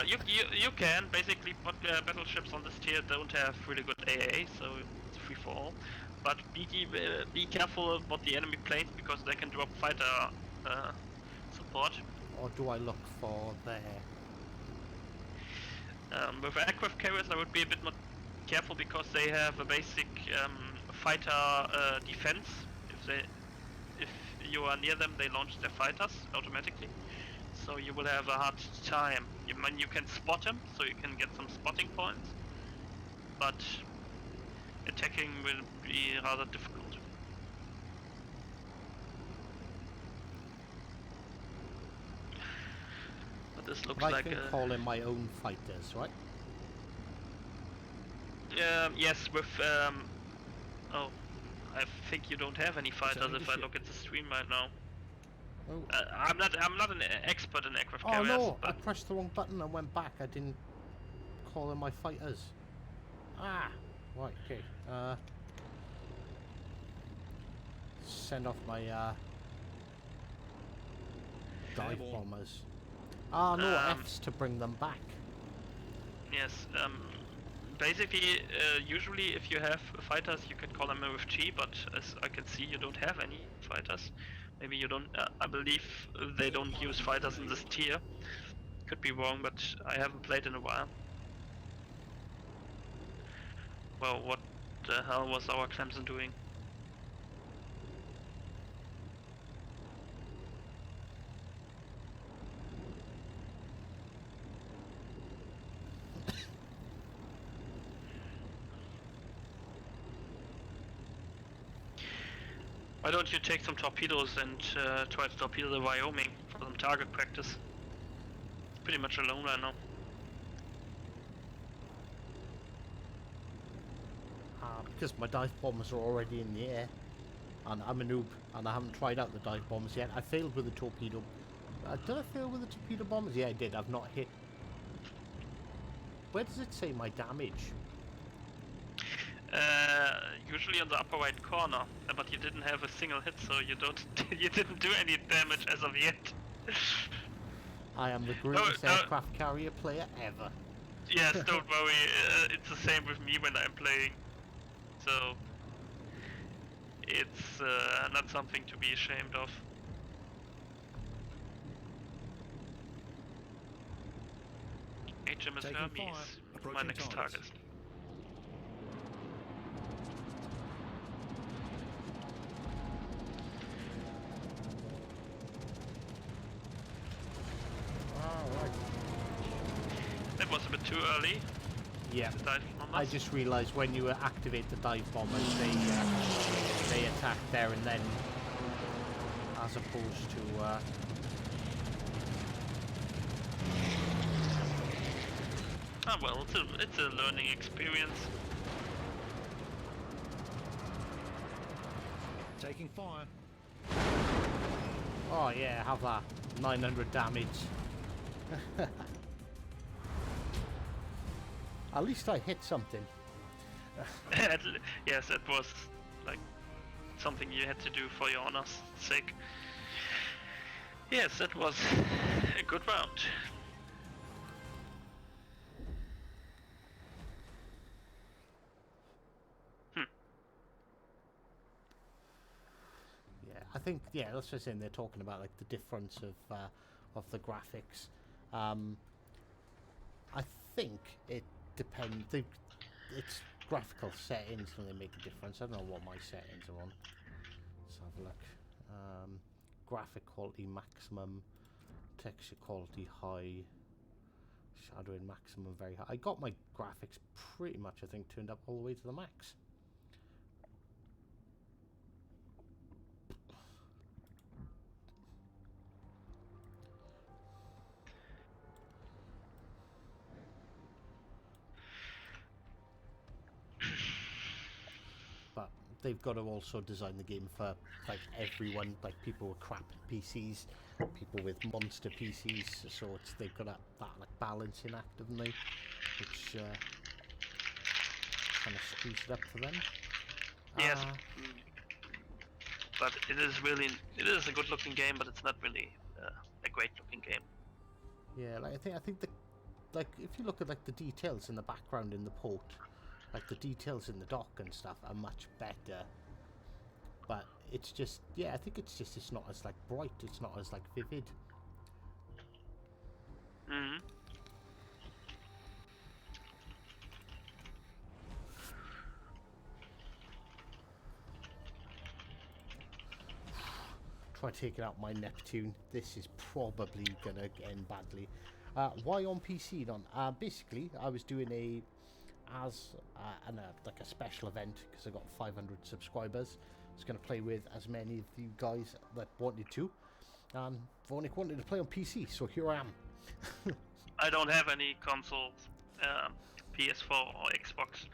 Speaker 2: You can basically, but battleships on this tier don't have really good AA, so it's free for all. But be careful about the enemy planes because they can drop fighter support.
Speaker 1: Or do I look for their...
Speaker 2: With aircraft carriers, I would be a bit more careful because they have a basic fighter defense. If you are near them, they launch their fighters automatically. So you will have a hard time. You can spot them, so you can get some spotting points, but attacking will be rather difficult. But this looks
Speaker 1: I
Speaker 2: like
Speaker 1: can
Speaker 2: a...
Speaker 1: call in my own fighters, right?
Speaker 2: Yes, with oh, I think you don't have any fighters
Speaker 3: Sending
Speaker 2: if
Speaker 3: the
Speaker 2: I
Speaker 3: ship.
Speaker 2: look at the stream right now.
Speaker 1: Oh,
Speaker 2: I'm not an expert in aircraft
Speaker 1: oh
Speaker 2: carriers,
Speaker 1: no! I
Speaker 2: but
Speaker 1: pressed the wrong button and went back. I didn't call in my fighters. Ah! Right, okay. Send off my dive
Speaker 3: Airborne.
Speaker 1: bombers. Ah, no,
Speaker 2: Um,
Speaker 1: F's to bring them back.
Speaker 2: yes, basically, usually if you have fighters, you can call them with G, but as I can see, you don't have any fighters. Maybe you don't, I believe they don't use fighters in this tier. Could be wrong, but I haven't played in a while. Well, what the hell was our Clemson doing? Why don't you take some torpedoes and try to torpedo the Wyoming for some target practice? Pretty much alone right now.
Speaker 1: Because my dive bombers are already in the air, and I'm a noob, and I haven't tried out the dive bombers yet. I failed with the torpedo. Did I fail with the torpedo bombers? Yeah, I did. I've not hit. Where does it say my damage?
Speaker 2: Usually on the upper right corner, but you didn't have a single hit, so you don't. You didn't do any damage as of yet.
Speaker 1: I am the greatest aircraft carrier player ever.
Speaker 2: Yes, don't worry. It's the same with me when I'm playing. So it's not something to be ashamed of. HMS
Speaker 3: Taking
Speaker 2: Hermes,
Speaker 3: fire.
Speaker 2: my
Speaker 3: Approaching
Speaker 2: next
Speaker 3: targets.
Speaker 2: target.
Speaker 1: Alright.
Speaker 2: That was a bit too early.
Speaker 1: Yeah.
Speaker 2: To dive on
Speaker 1: I
Speaker 2: us.
Speaker 1: just realised when you activate the dive bombers, they attack there and then, as opposed to.
Speaker 2: Ah well, it's a learning experience.
Speaker 3: Taking fire.
Speaker 1: Oh yeah, have that 900 damage. At least I hit something.
Speaker 2: Yes, that was like something you had to do for your honor's sake. Yes, that was a good round.
Speaker 1: Yeah, I think that's just saying they're talking about like the difference of the graphics. I think it depends. It's graphical settings when they make a difference. I don't know what my settings are on. Let's have a look. Graphic quality maximum, texture quality high, shadowing maximum very high. I got my graphics pretty much, I think, turned up all the way to the max. But they've got to also design the game for like everyone, like people with crap PCs, people with monster PCs. So they've got that like balancing act, haven't they? Which kind of screws it up for them.
Speaker 2: Yes, but it is a good looking game, but it's not really a great looking game.
Speaker 1: Yeah, like I think like if you look at like the details in the background in the port, like the details in the dock and stuff are much better. But it's just, yeah, I think it's not as like bright, it's not as like vivid.
Speaker 2: Mm-hmm.
Speaker 1: Try taking out my Neptune. This is probably gonna end badly. Why on PC, Don? Basically, I was doing like a special event because I got 500 subscribers. I was going to play with as many of you guys that wanted to, and Vonic wanted to play on PC, so here I am.
Speaker 2: I don't have any consoles, PS4 or Xbox,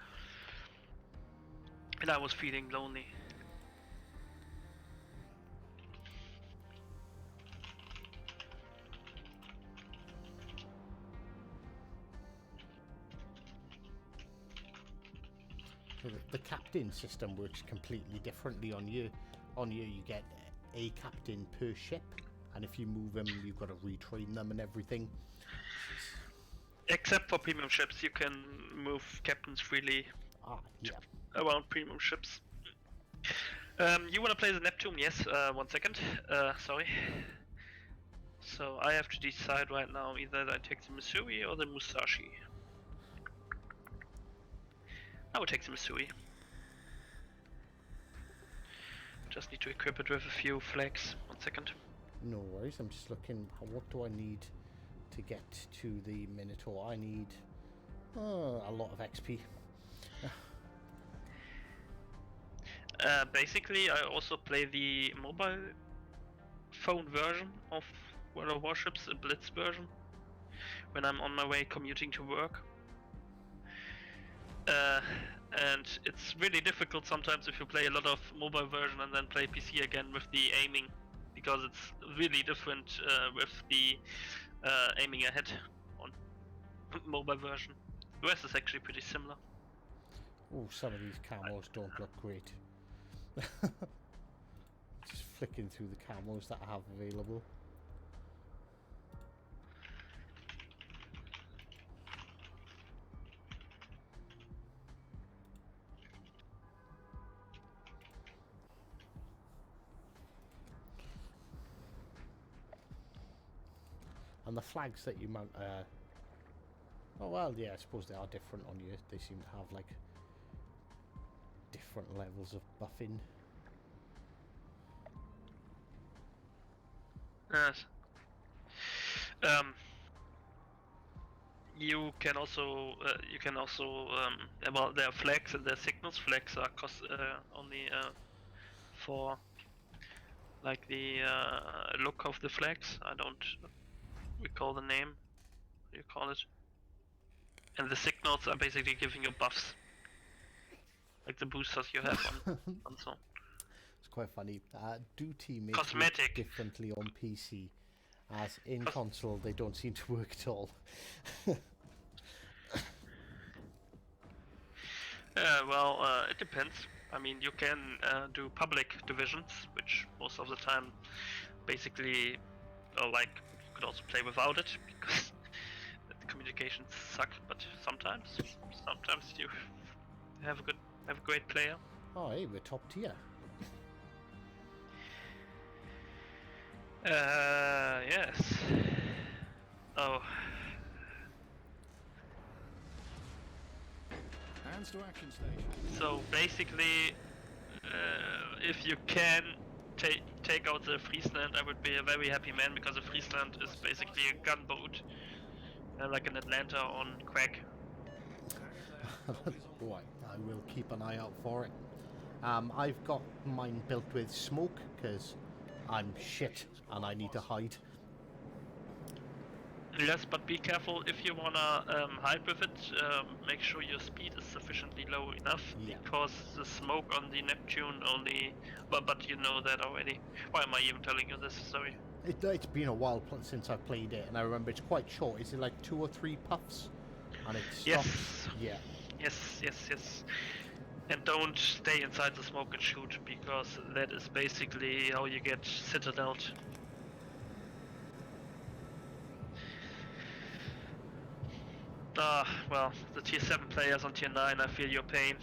Speaker 2: and I was feeling lonely.
Speaker 1: So the captain system works completely differently on you. On you get a captain per ship, and if you move them, you've got to retrain them and everything.
Speaker 2: Except for premium ships, you can move captains freely around premium ships. You want to play the Neptune? Yes. 1 second. Sorry. So I have to decide right now either I take the Missouri or the Musashi. I will take the Missouri. Just need to equip it with a few flags. 1 second.
Speaker 1: No worries, I'm just looking, what do I need to get to the Minotaur? I need a lot of XP.
Speaker 2: Basically, I also play the mobile phone version of World of Warships, a Blitz version, when I'm on my way commuting to work. And it's really difficult sometimes if you play a lot of mobile version and then play PC again with the aiming, because it's really different with the aiming ahead on mobile version. The rest is actually pretty similar.
Speaker 1: Oh, some of these camos don't look great. Just flicking through the camos that I have available. And the flags that you mount, oh well, yeah, I suppose they are different on you. They seem to have like different levels of buffing.
Speaker 2: Yes. You can also well, there are flags and there are signals. Flags are only for like the look of the flags. I don't recall the name. What do you call it? And the signals are basically giving you buffs, like the boosters you have on so.
Speaker 1: It's quite funny. Do teammates
Speaker 2: Cosmetic.
Speaker 1: work differently on PC? As in console, they don't seem to work at all.
Speaker 2: Well, it depends. I mean, you can do public divisions, which most of the time, basically, like you could also play without it because the communications suck. But sometimes you have a great player.
Speaker 1: Oh, hey, we're top tier.
Speaker 2: Yes. Oh.
Speaker 3: Hands to action station.
Speaker 2: So basically, if you can take out the Friesland, I would be a very happy man, because the Friesland is basically a gunboat, like an Atlanta on crack.
Speaker 1: Oh, I will keep an eye out for it. I've got mine built with smoke because I'm shit and I need to hide.
Speaker 2: Yes, but be careful if you wanna hide with it. Make sure your speed is sufficiently low enough,
Speaker 1: Yeah.
Speaker 2: because the smoke on the Neptune only. But you know that already. Why am I even telling you this? Sorry.
Speaker 1: It's been a while since I played it, and I remember it's quite short. Is it like 2 or 3 puffs? And it stops.
Speaker 2: Yes.
Speaker 1: Yeah.
Speaker 2: Yes. And don't stay inside the smoke and shoot, because that is basically how you get citadeled. Well, the tier 7 players on tier 9, I feel your pain.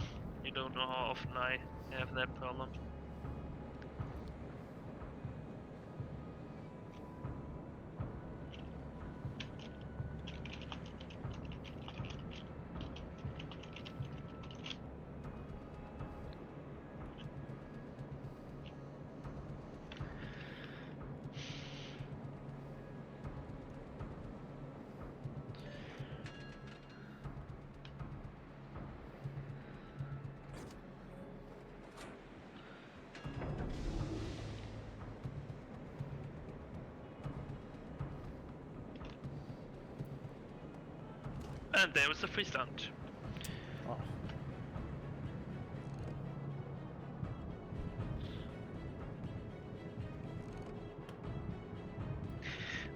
Speaker 2: You don't know how often I have that problem. And there was the Friesland.
Speaker 1: Oh.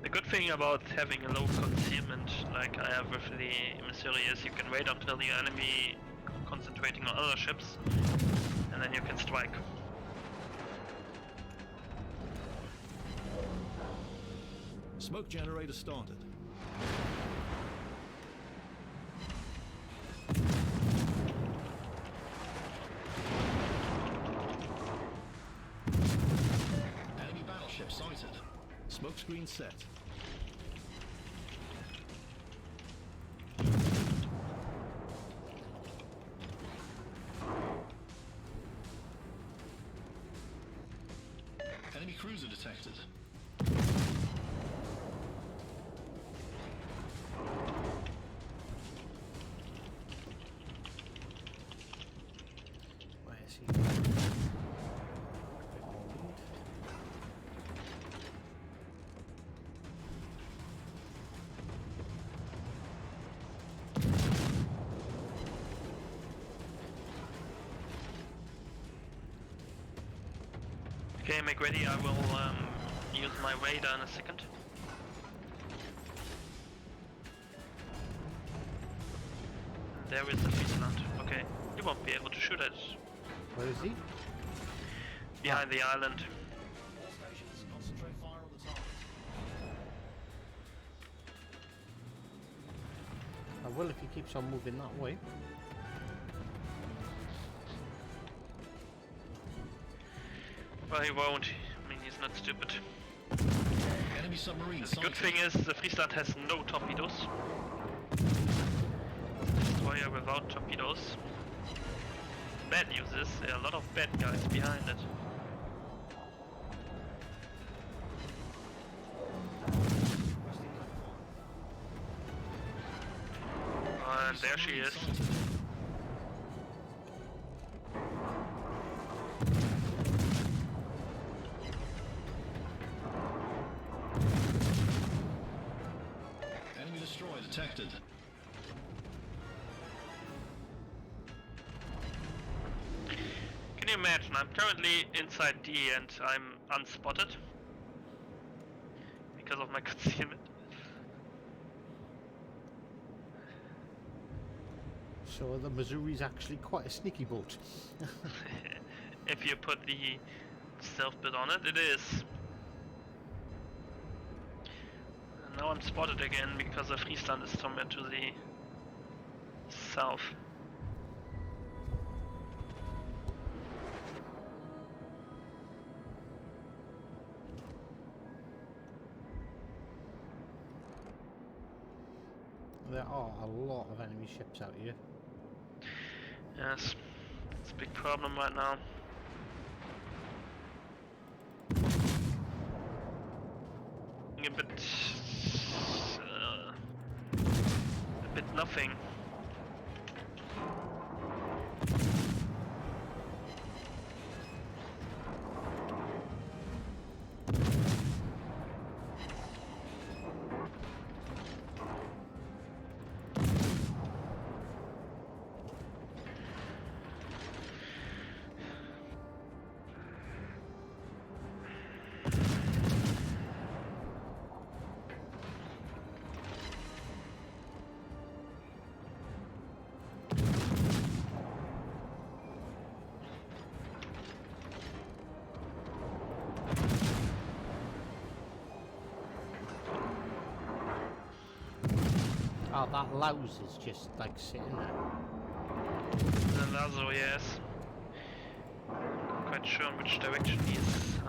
Speaker 2: The good thing about having a low concealment like I have with the emissary is you can wait until the enemy concentrating on other ships, and then you can strike.
Speaker 3: Smoke generator started. Enemy battleship sighted. Smoke screen set. Enemy cruiser detected.
Speaker 1: Where is he?
Speaker 2: Okay, make ready. I will use my radar in a second. There is the Friesland. Okay, you won't be able to shoot it
Speaker 1: Where is he?
Speaker 2: behind the island.
Speaker 3: All stations, concentrate fire on the target.
Speaker 1: I will if he keeps on moving that way.
Speaker 2: Well, he won't. I mean, he's not stupid.
Speaker 3: Enemy submarine
Speaker 2: The good
Speaker 3: sighted.
Speaker 2: thing is the Friesland has no torpedoes. Destroyer without torpedoes. Bad news is there are a lot of bad guys behind it. And there she is.
Speaker 3: Sighted. Enemy destroyer detected.
Speaker 2: Can you imagine? I'm currently inside D and I'm unspotted because of my concealment.
Speaker 1: So the Missouri's actually quite a sneaky boat.
Speaker 2: If you put the stealth bit on it, it is. And now I'm spotted again because the Friesland is somewhere to the south.
Speaker 1: There are a lot of enemy ships out here.
Speaker 2: Yes, it's a big problem right now. A bit nothing.
Speaker 1: Oh, that louse is just like sitting there.
Speaker 2: The Lazo, yes. Not quite sure in which direction he's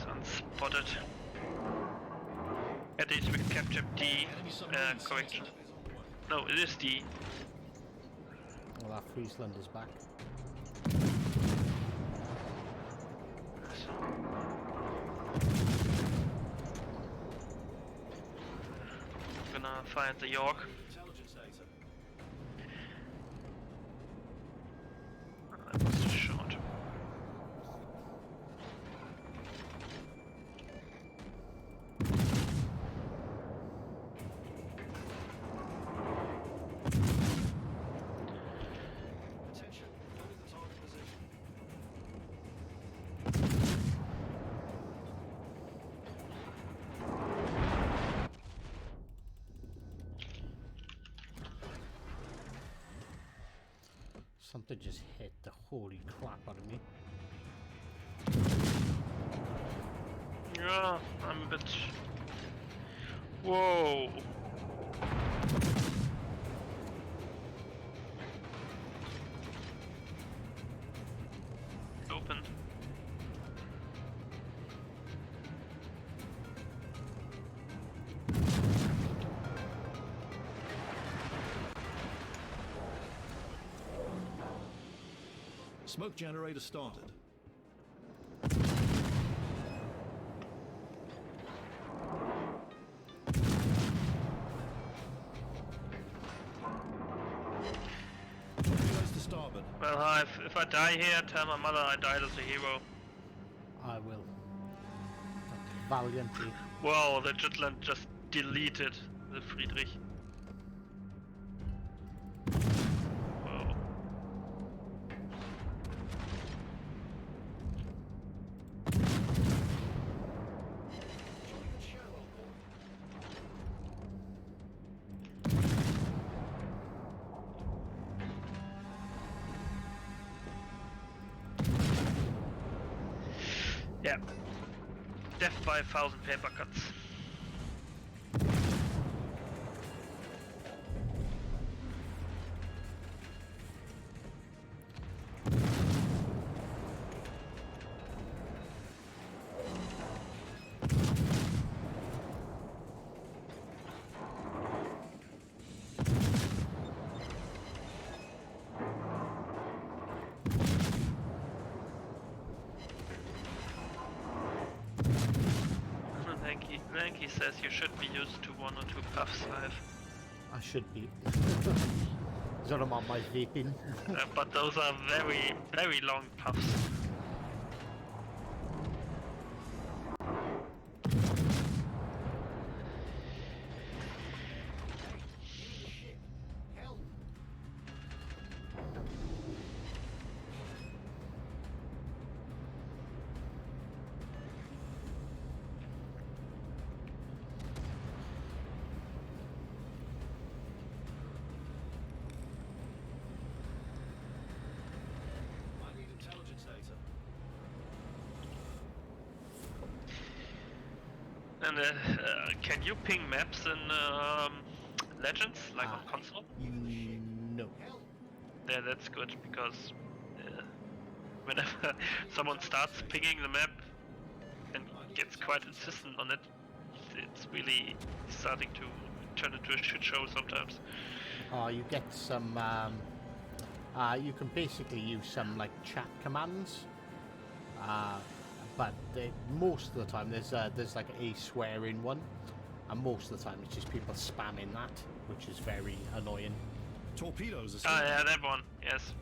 Speaker 2: unspotted. At least we captured D.
Speaker 3: Enemy submarine
Speaker 2: Correction.
Speaker 3: sighted.
Speaker 2: No, it is D.
Speaker 1: Well, that Friesland is back.
Speaker 2: I'm gonna find the York.
Speaker 3: Intelligence data.
Speaker 2: That was short.
Speaker 3: Attention, go to the target position.
Speaker 1: Something just hit the holy crap out of me.
Speaker 2: Yeah, I'm a bit. Whoa! Open.
Speaker 3: Smoke generator started. Torpedoes to starboard.
Speaker 2: Well, if I die here, tell my mother I died as a hero.
Speaker 1: I will. Valiantly.
Speaker 2: Wow, the Jutland just deleted the Friedrich. Wow. Yeah. Death by 1,000 paper cuts. Lanky says you should be used to 1 or 2 puffs live.
Speaker 1: I should be. Is I'm on my vaping.
Speaker 2: But those are very, very long puffs. And can you ping maps in Legends, like on console?
Speaker 1: No.
Speaker 2: Yeah, that's good, because whenever someone starts pinging the map and gets quite insistent on it, it's really starting to turn into a shit show sometimes.
Speaker 1: You get some. You can basically use some like chat commands. But most of the time there's like a swearing one, and most of the time it's just people spamming that, which is very annoying.
Speaker 3: Torpedoes.
Speaker 2: Oh yeah, that one. Yes.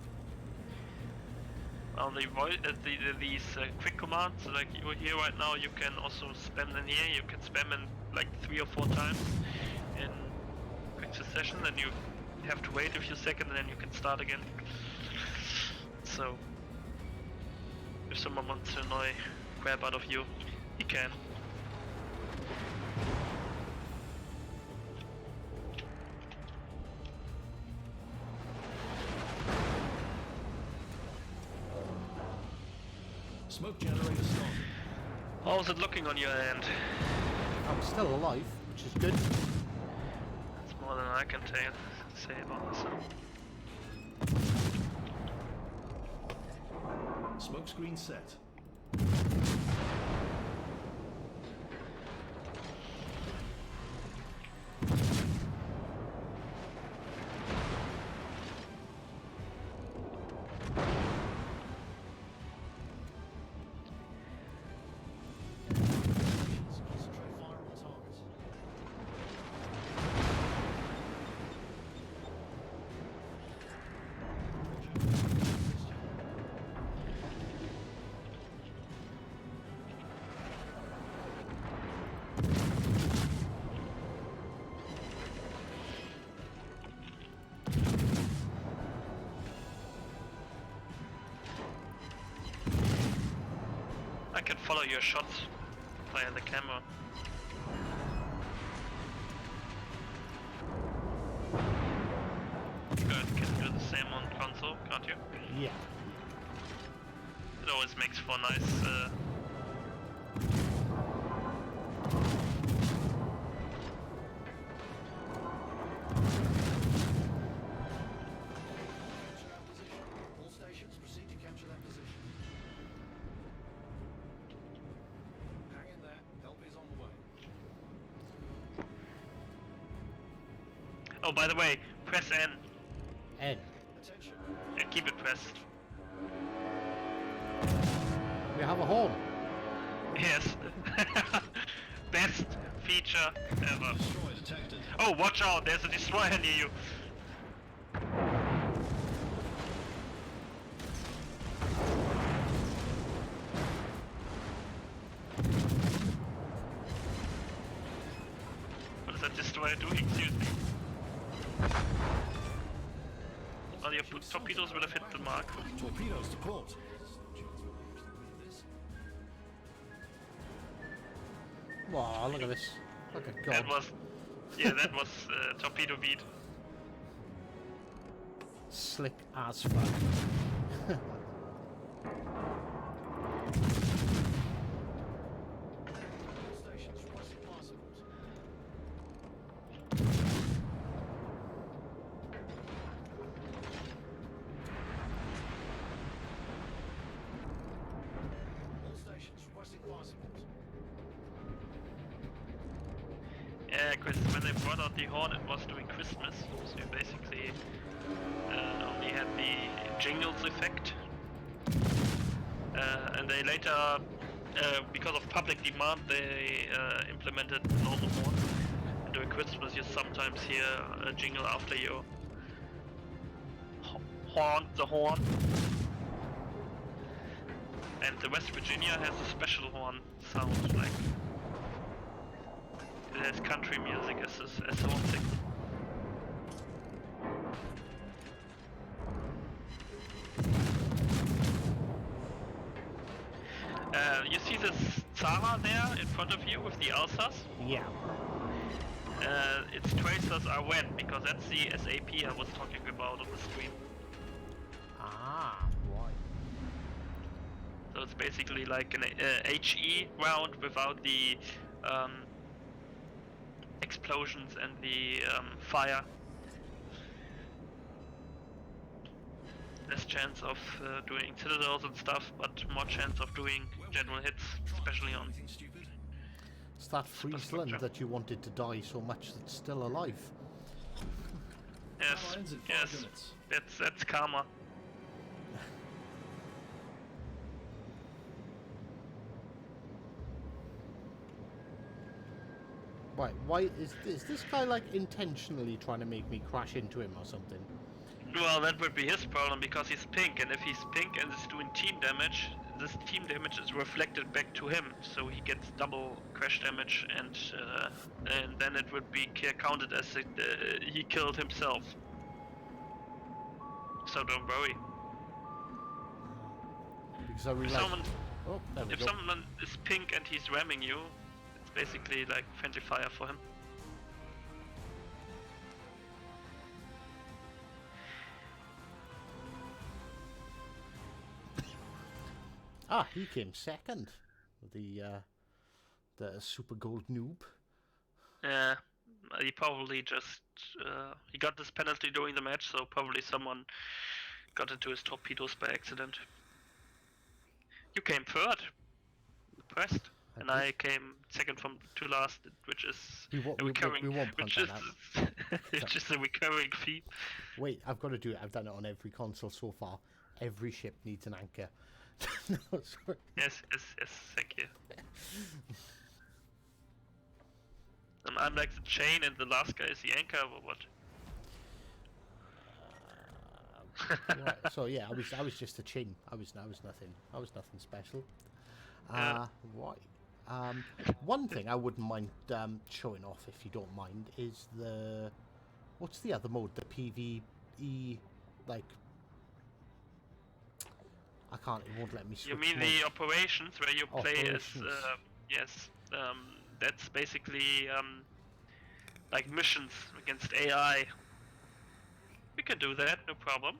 Speaker 2: Well, these quick commands, like you hear right now, you can also spam them here. You can spam them like 3 or 4 times in quick succession, then you have to wait a few seconds, and then you can start again. So, if someone wants to annoy crap out of you, he can.
Speaker 3: Smoke generator started.
Speaker 2: How's it looking on your end?
Speaker 1: I'm still alive, which is good.
Speaker 2: That's more than I can say about myself.
Speaker 3: Smoke screen set.
Speaker 2: I can follow your shots via the camera. You guys can do the same on console, can't you?
Speaker 1: Yeah.
Speaker 2: It always makes for nice
Speaker 3: All stations proceed to capture that position. Hang in there. Help is on the way.
Speaker 2: Oh, by the way, press N
Speaker 1: Ed,
Speaker 3: Attention.
Speaker 2: and keep it pressed.
Speaker 1: we have a home.
Speaker 2: Yes. Best feature ever.
Speaker 3: Destroyer detected.
Speaker 2: Oh, watch out, there's a destroyer near you. What is that destroyer doing, seriously? Well, your torpedoes would have hit the mark.
Speaker 3: Torpedoes to port.
Speaker 1: Wow, look at this. Look at God.
Speaker 2: That was... Yeah, that was torpedo beat.
Speaker 1: Slick as fuck.
Speaker 2: because when they brought out the horn, it was during Christmas, so you basically only had the jingles effect. And they later, because of public demand, they implemented the normal horn. And during Christmas, you sometimes hear a jingle after you horn the horn. And the West Virginia has a special horn sound, like it has country music as horn signal. You see this Zara there in front of you with the Alsas?
Speaker 1: Yeah.
Speaker 2: Its tracers are wet because that's the SAP I was talking about on the stream.
Speaker 1: Ah, right.
Speaker 2: So it's basically like an HE round without the explosions and the fire. Less chance of doing citadels and stuff, but more chance of doing general hits, especially on.
Speaker 3: Anything stupid?
Speaker 1: It's that Friesland that you wanted to die so much that's still alive.
Speaker 2: Yes,
Speaker 3: Power ends in 5
Speaker 2: yes,
Speaker 3: minutes.
Speaker 2: that's karma.
Speaker 1: Right, why is this guy like intentionally trying to make me crash into him or something?
Speaker 2: Well, that would be his problem because he's pink, and if he's pink and is doing team damage, this team damage is reflected back to him, so he gets double crash damage, and then it would be counted as he killed himself. So don't worry.
Speaker 1: Because I
Speaker 2: If
Speaker 1: realized.
Speaker 2: someone,
Speaker 1: Oh, there we
Speaker 2: if
Speaker 1: go.
Speaker 2: someone is pink and he's ramming you, it's basically like friendly fire for him.
Speaker 1: Ah, he came second. The super gold noob.
Speaker 2: Yeah, he probably just he got this penalty during the match, so probably someone got into his torpedoes by accident. You came third, impressed,
Speaker 1: I
Speaker 2: and
Speaker 1: did.
Speaker 2: I came second from to last, which is
Speaker 1: We won't
Speaker 2: a recurring,
Speaker 1: punt
Speaker 2: which
Speaker 1: that
Speaker 2: is
Speaker 1: out.
Speaker 2: which is a recurring theme.
Speaker 1: Wait, I've got to do it. I've done it on every console so far. Every ship needs an anchor. No, sorry.
Speaker 2: Yes, thank you. And I'm like the chain, and the last guy is the anchor, or what?
Speaker 1: Right, so yeah, I was just a chin. I was nothing. I was nothing special.
Speaker 2: Yeah.
Speaker 1: Right. One thing I wouldn't mind showing off, if you don't mind, is the what's the other mode? The PvE, like I can't. It won't let me switch.
Speaker 2: You mean
Speaker 1: modes.
Speaker 2: the operations where you play as
Speaker 1: Operations.
Speaker 2: yes, that's basically like missions against AI. We can do that, no problem.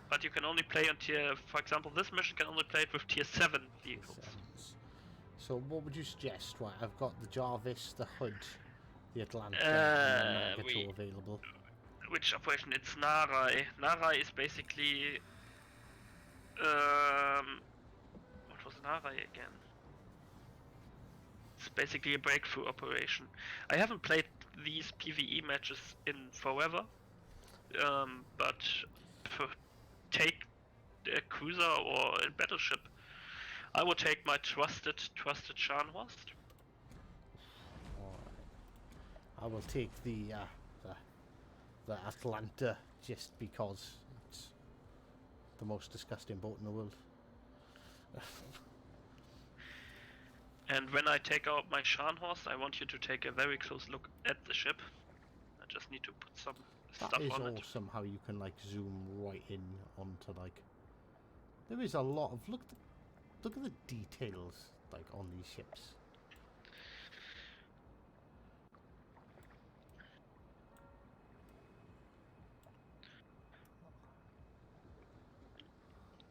Speaker 2: But you can only play on tier, for example, this mission can only play it with tier 7 vehicles.
Speaker 1: So what would you suggest? Right, I've got the Jarvis, the Hood, the Atlanta, and the Megato available.
Speaker 2: Which operation? It's Narai. Narai is basically what was Narai again? It's basically a breakthrough operation. I haven't played these PvE matches in forever, but take a cruiser or a battleship, I would take my trusted Scharnhorst.
Speaker 1: I will take the Atlanta just because it's the most disgusting boat in the world.
Speaker 2: And when I take out my Scharnhorst, I want you to take a very close look at the ship. I just need to put some
Speaker 1: That
Speaker 2: stuff
Speaker 1: is
Speaker 2: on it.
Speaker 1: awesome how you can like zoom right in onto like. There is a lot of look at the details like on these ships.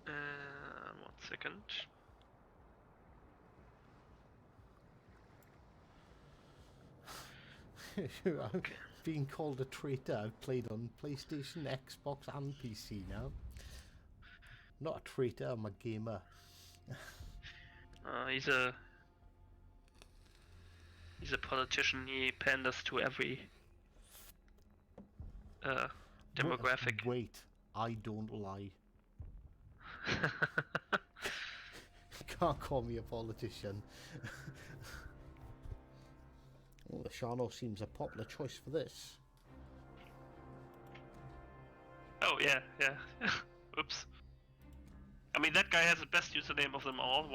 Speaker 2: One second.
Speaker 1: I'm being called a traitor. I've played on PlayStation, Xbox, and PC now. Not a traitor. I'm a gamer.
Speaker 2: He's a he's a politician. He panders to every demographic.
Speaker 1: Wait, I don't lie. Can't call me a politician. Well, the Shano seems a popular choice for this.
Speaker 2: Oh yeah. Oops. I mean, that guy has the best username of them all,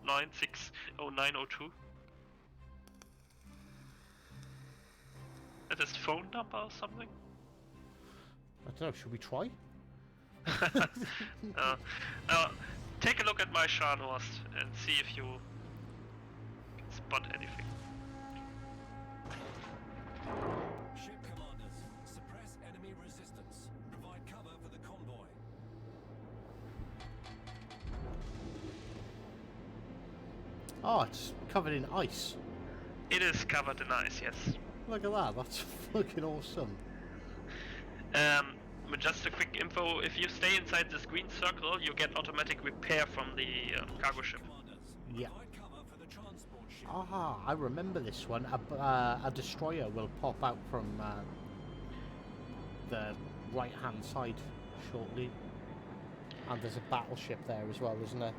Speaker 2: 191960902. That is phone number or something?
Speaker 1: I don't know, should we try?
Speaker 2: Take a look at my Scharnhorst and see if you can spot anything.
Speaker 3: Ship commanders, suppress enemy resistance. Provide cover for the convoy.
Speaker 1: Oh, it's covered in ice.
Speaker 2: It is covered in ice, yes.
Speaker 1: Look at that, that's fucking awesome.
Speaker 2: But just a quick info, if you stay inside this green circle, you get automatic repair from the cargo ship.
Speaker 1: Yeah.
Speaker 3: Provide cover for the transport ship.
Speaker 1: Aha, I remember this one. A destroyer will pop out from the right-hand side shortly. And there's a battleship there as well, isn't there?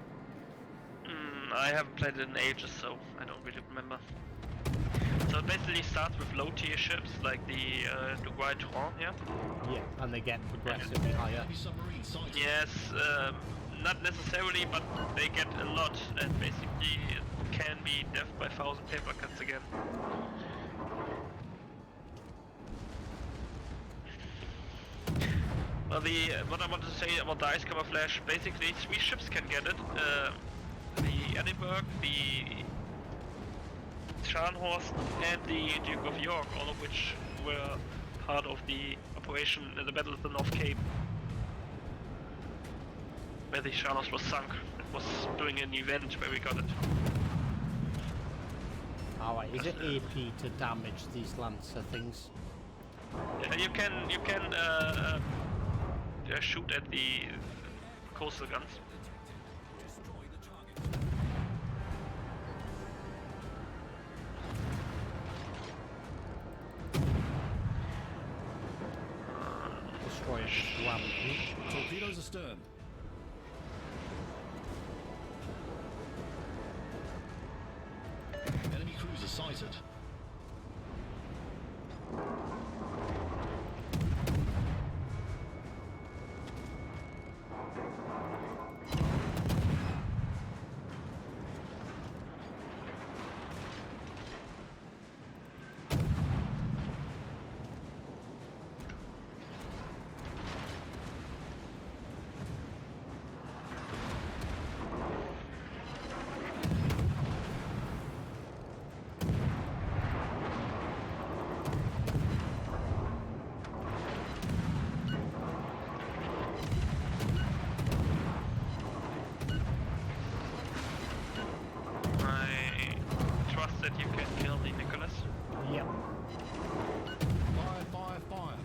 Speaker 2: I haven't played it in ages, so I don't really remember. So it basically starts with low tier ships like the squadron, yeah?
Speaker 1: Yeah, and they get progressively higher.
Speaker 3: Heavy submarine sighted.
Speaker 2: Yes, not necessarily, but they get a lot, and basically it can be death by 1,000 paper cuts again. Well, what I want to say about the ice camouflage, basically 3 ships can get it. The Edinburgh, the Scharnhorst, and the Duke of York, all of which were part of the operation in the Battle of the North Cape, where the Scharnhorst was sunk. It was doing an event where we got it.
Speaker 1: Alright, is it AP to damage these Lancer things?
Speaker 2: Yeah, you can shoot at the coastal guns.
Speaker 3: Destroy the target.
Speaker 1: Destroyer slam.
Speaker 3: Torpedoes astern. Enemy cruiser sighted.
Speaker 2: I trust that you can kill the Nicholas.
Speaker 1: Yep.
Speaker 3: Fire, fire, fire.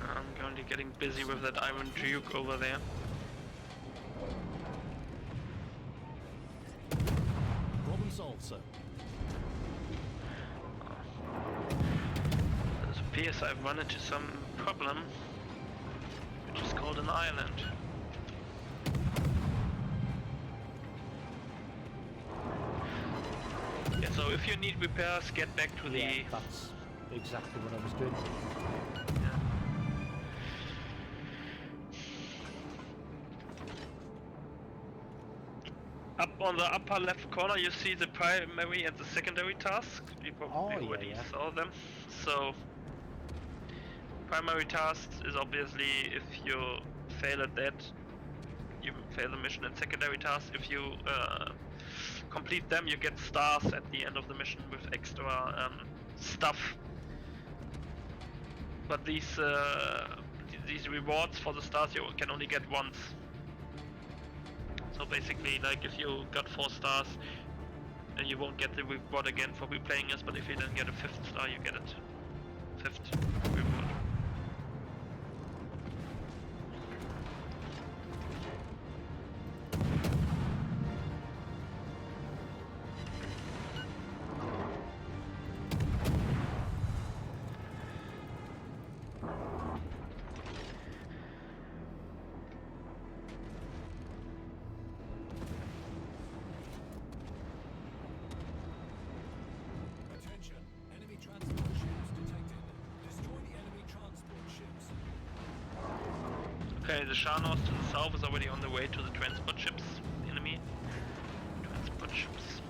Speaker 2: I'm currently getting busy with that Iron Duke over there.
Speaker 3: Problem solved, sir.
Speaker 2: It appears I've run into some problem, which is called an island. Yeah, so if you need repairs, get back to the...
Speaker 1: Yeah, that's exactly what I was doing.
Speaker 2: Up on the upper left corner you see the primary and the secondary tasks. You probably
Speaker 1: yeah,
Speaker 2: already
Speaker 1: yeah.
Speaker 2: saw them. So primary tasks is obviously if you fail at that, you fail the mission, and secondary tasks, if you complete them, you get stars at the end of the mission with extra stuff. But these rewards for the stars you can only get once. So basically, like if you got 4 stars, then you won't get the reward again for replaying us, but if you then get a 5th star, you get it. 5th reward. Okay, the Sharnos to the south is already on the way to the transport ships. Enemy. Transport ships.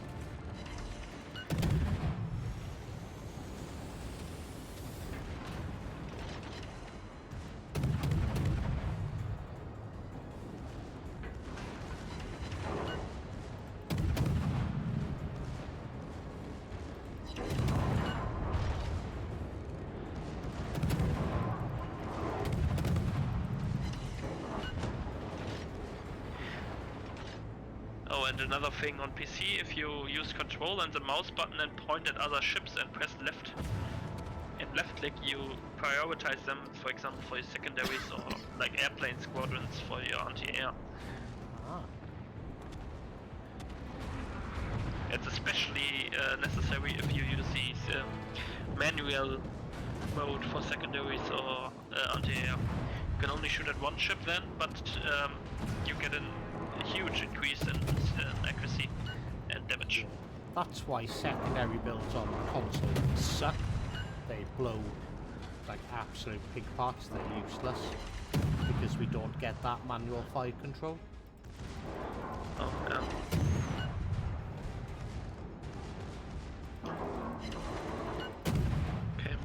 Speaker 2: Oh, and another thing on PC, if you use control and the mouse button and point at other ships and press left and left click, you prioritize them, for example, for your secondaries or like airplane squadrons for your anti-air.
Speaker 1: Ah.
Speaker 2: It's especially necessary if you use these manual mode for secondaries or anti-air. You can only shoot at one ship then, but you get a huge increase in accuracy and damage.
Speaker 1: That's why secondary builds on console suck. They blow like absolute pig parts. They're useless because we don't get that manual fire control.
Speaker 2: Oh, yeah. Okay.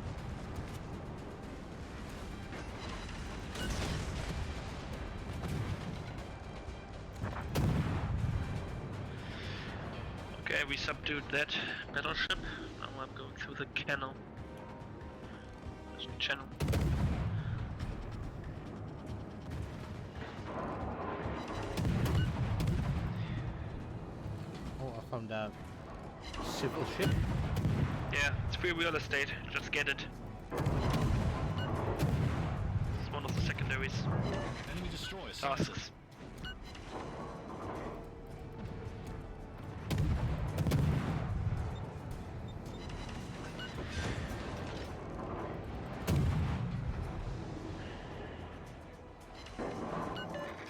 Speaker 2: Okay, we subdued that battleship. Now I'm going through the channel. Channel.
Speaker 1: Oh, I found a civil ship.
Speaker 2: Yeah, it's free real estate. Just get it. It's one of the secondaries.
Speaker 3: Enemy destroyer
Speaker 2: Classes.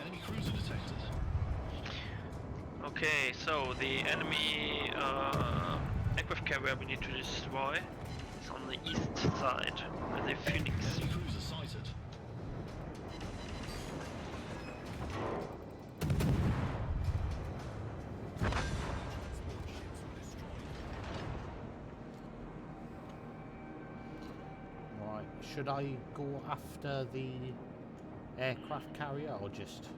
Speaker 3: Enemy cruiser detected.
Speaker 2: Okay, so the enemy aircraft carrier we need to destroy is on the east side, with the Phoenix.
Speaker 3: Enemy cruiser sighted.
Speaker 1: Right, should I go after the aircraft carrier or just?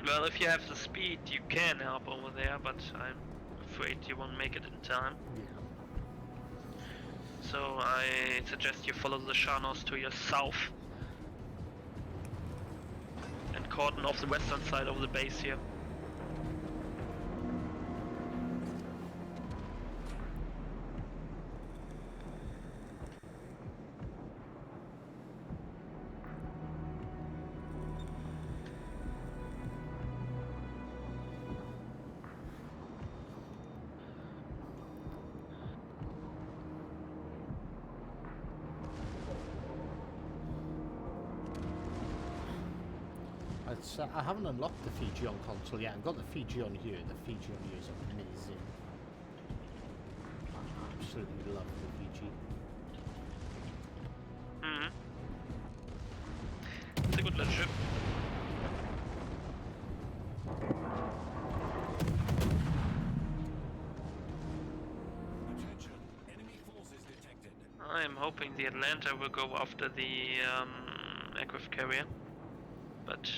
Speaker 2: Well, if you have the speed, you can help over there, but I'm afraid you won't make it in time.
Speaker 1: Yeah.
Speaker 2: So I suggest you follow the Sharnos to your south and cordon off the western side of the base here.
Speaker 1: I haven't unlocked the Fiji on console yet. I've got the Fiji on here. The Fiji on here is amazing. I absolutely love the Fiji.
Speaker 2: It's a good little ship.
Speaker 3: Attention. Enemy forces detected.
Speaker 2: I'm hoping the Atlanta will go after the aircraft carrier, but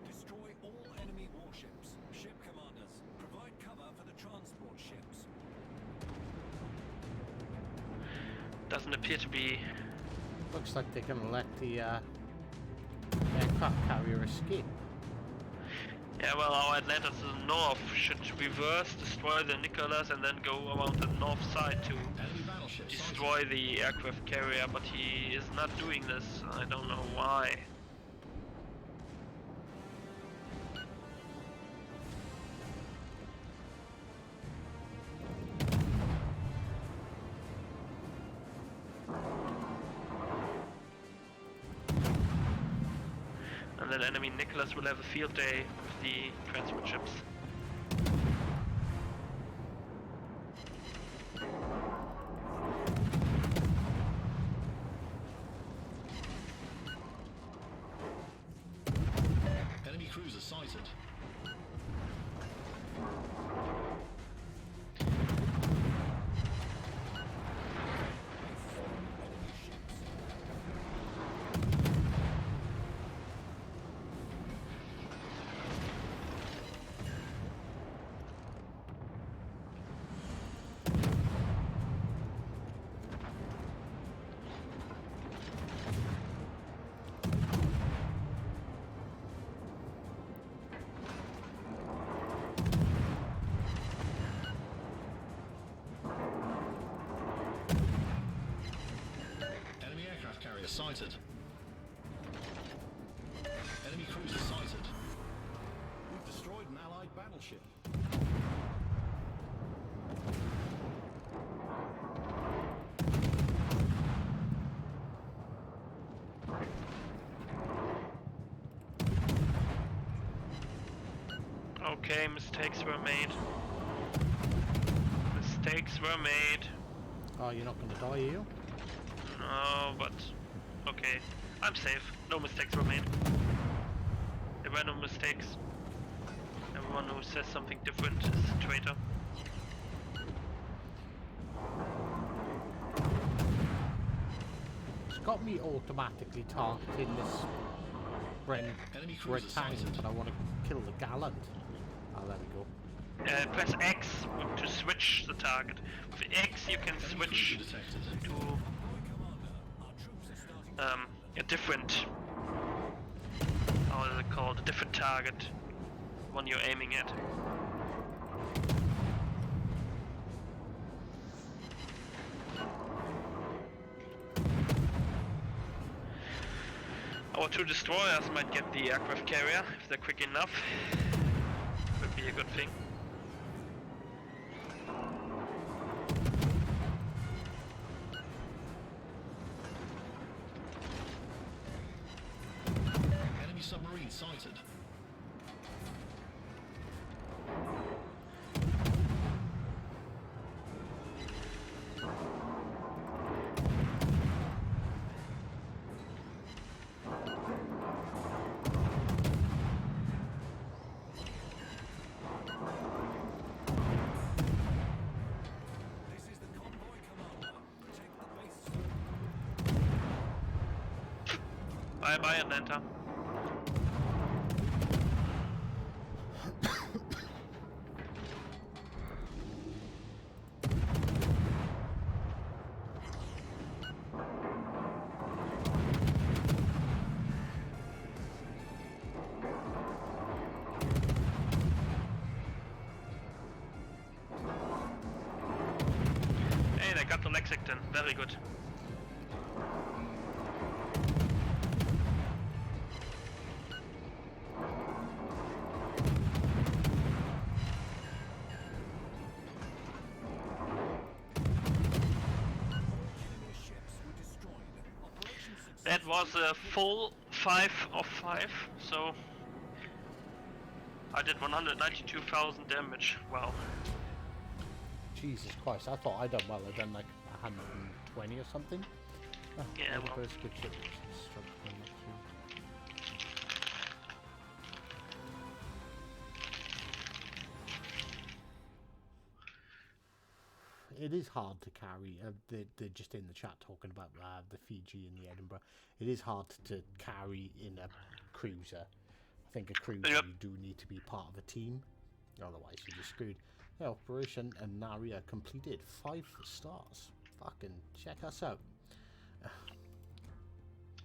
Speaker 3: Destroy all enemy warships. Ship commanders, provide cover for the transport ships.
Speaker 2: doesn't appear to be.
Speaker 1: Looks like they're going to let the aircraft carrier escape.
Speaker 2: Yeah, well, our Atlanta to the north should reverse, destroy the Nicholas, and then go around the north side to
Speaker 3: Enemy battleship sighted.
Speaker 2: destroy the aircraft carrier, but he is not doing this. I don't know why. And then enemy Nicholas will have a field day with the transport ships.
Speaker 3: cruiser sighted. Sighted. Enemy cruiser sighted. We've destroyed an allied battleship.
Speaker 2: Okay, mistakes were made. Mistakes were made.
Speaker 1: Oh, you're not going to die, are you?
Speaker 2: No, but okay, I'm safe. No mistakes were made. There were no mistakes. Everyone who says something different is a traitor.
Speaker 1: It's got me automatically targeting this rectangle, but I want to kill the gallant. Oh, there we go.
Speaker 2: Press X to switch the target. With X you can switch to a different, how is it called, a different target, one you're aiming at. Our two destroyers might get the aircraft carrier if they're quick enough. Would be a good thing.
Speaker 3: Enemy submarine sighted.
Speaker 2: Bye bye, Atlanta. Hey, they got the Lexington. Very good. That was a full 5 of 5, so I did 192,000 damage. Wow.
Speaker 1: Jesus Christ, I thought I'd done well. I'd done like 120 or something. Oh,
Speaker 2: Yeah, well.
Speaker 1: Good ship. Struggling up to- It is hard to carry. They're just in the chat talking about the Fiji and the Edinburgh. It is hard to carry in a cruiser. I think a cruiser
Speaker 2: Yep.
Speaker 1: you do need to be part of a team, otherwise you're just screwed. Yeah, Operation Anaria completed. 5 stars. Fucking check us out.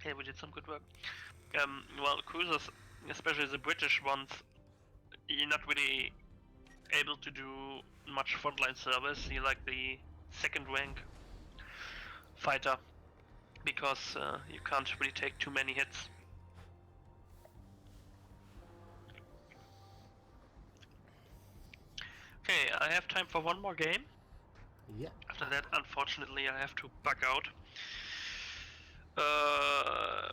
Speaker 2: Hey, we did some good work. Well, cruisers, especially the British ones, you're not really able to do much frontline service. You're like the second rank fighter because you can't really take too many hits. Okay, I have time for one more game.
Speaker 1: Yeah.
Speaker 2: After that, unfortunately, I have to bug out.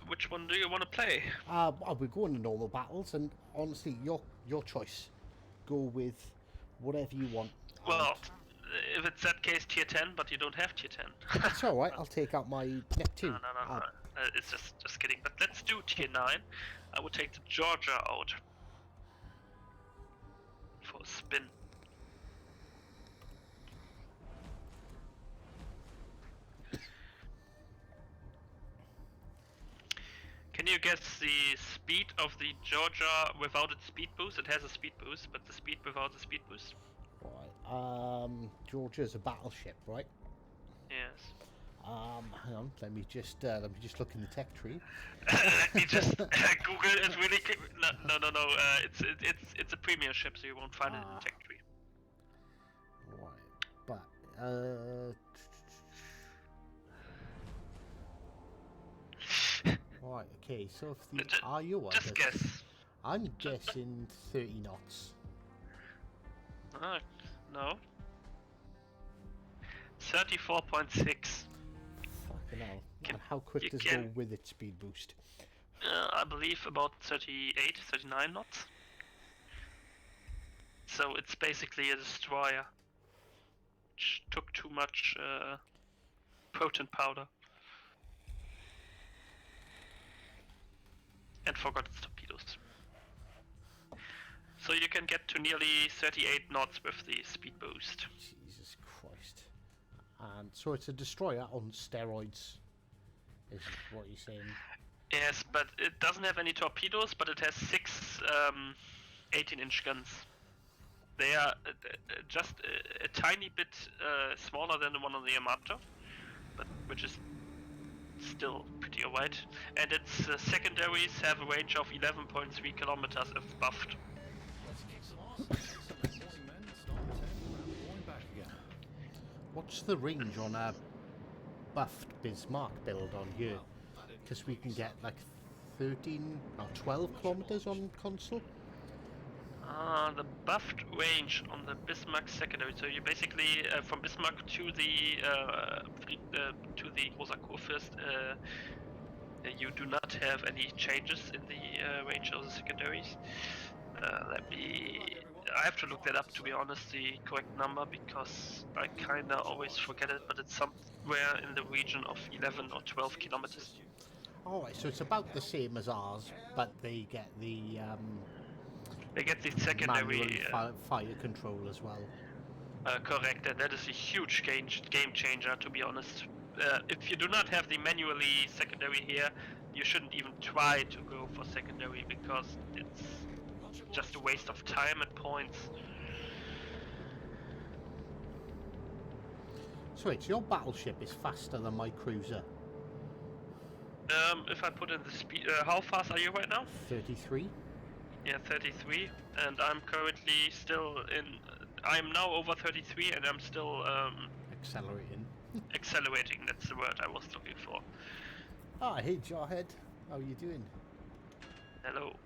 Speaker 2: Which one do you want to play?
Speaker 1: We're going to normal battles, and honestly, your choice. Go with whatever you want.
Speaker 2: Well, if it's that case, tier 10, but you don't have tier 10.
Speaker 1: It's alright, I'll take out my Neptune.
Speaker 2: No. It's just kidding. But let's do tier 9. I would take the Georgia out. for a spin. Can you guess the speed of the Georgia without its speed boost? It has a speed boost, but the speed without the speed boost?
Speaker 1: Right. Georgia's a battleship, right?
Speaker 2: Yes.
Speaker 1: Hang on. Let me just look in the tech tree.
Speaker 2: Let me just Google it really quick. No. It's a premium ship, so you won't find it in the tech tree.
Speaker 1: Right. But right. Okay. So if the Iowa,
Speaker 2: Just guess.
Speaker 1: I'm guessing 30 knots.
Speaker 2: No. 34.6.
Speaker 1: Fucking hell. And how quick does it go with its speed boost?
Speaker 2: I believe about 38, 39 knots. So it's basically a destroyer. Which took too much proton powder. And forgot its torpedoes. So you can get to nearly 38 knots with the speed boost.
Speaker 1: Jesus Christ. And so it's a destroyer on steroids, is what you're saying?
Speaker 2: Yes, but it doesn't have any torpedoes, but it has 6 18-inch guns. They are just a tiny bit smaller than the one on the Yamato, but which is still pretty alright. And its secondaries have a range of 11.3 kilometers if buffed.
Speaker 1: What's the range on a buffed Bismarck build on here? Because we can get like 13 or 12 kilometers on console.
Speaker 2: The buffed range on the Bismarck secondary. So you basically from Bismarck to the Rosa Kurfürst, you do not have any changes in the range of the secondaries. I have to look that up to be honest, the correct number, because I kinda always forget it, but it's somewhere in the region of 11 or 12 kilometers.
Speaker 1: Alright, so it's about the same as ours, but they get the
Speaker 2: secondary
Speaker 1: fire control as well.
Speaker 2: Correct, and that is a huge game changer, to be honest. If you do not have the manually secondary here, you shouldn't even try to go for secondary, because it's just a waste of time and points.
Speaker 1: So wait, your battleship is faster than my cruiser?
Speaker 2: If I put in the speed, how fast are you right now?
Speaker 1: 33.
Speaker 2: Yeah, 33, and I'm currently still in. I'm now over 33, and I'm still
Speaker 1: Accelerating.
Speaker 2: accelerating. That's the word I was looking for.
Speaker 1: Ah, hey Jarhead, how are you doing?
Speaker 2: Hello.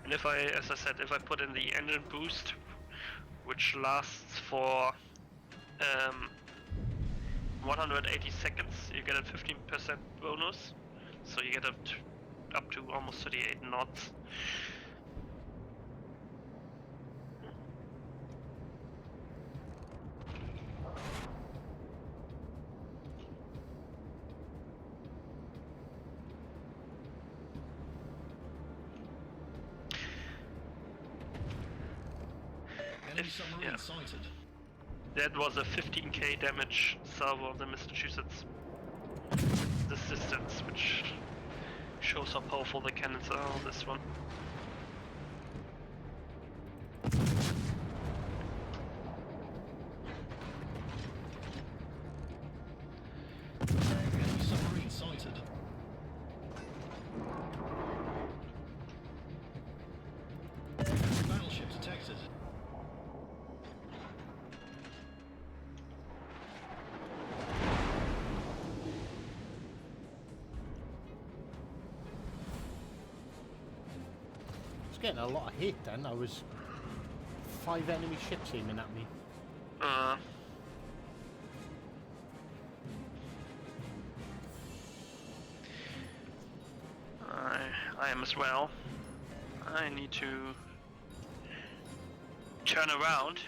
Speaker 2: And if as I said, if I put in the engine boost, which lasts for 180 seconds, you get a 15% bonus, so you get up to almost 38 knots.
Speaker 3: Enemy submarine sighted.
Speaker 2: That was a 15k damage salvo on the Massachusetts. This distance, which shows how powerful the cannons are on this one.
Speaker 3: Enemy submarine sighted. Battleship detected.
Speaker 1: Getting a lot of hate then. I was 5 enemy ships aiming at me.
Speaker 2: I am as well. I need to turn around.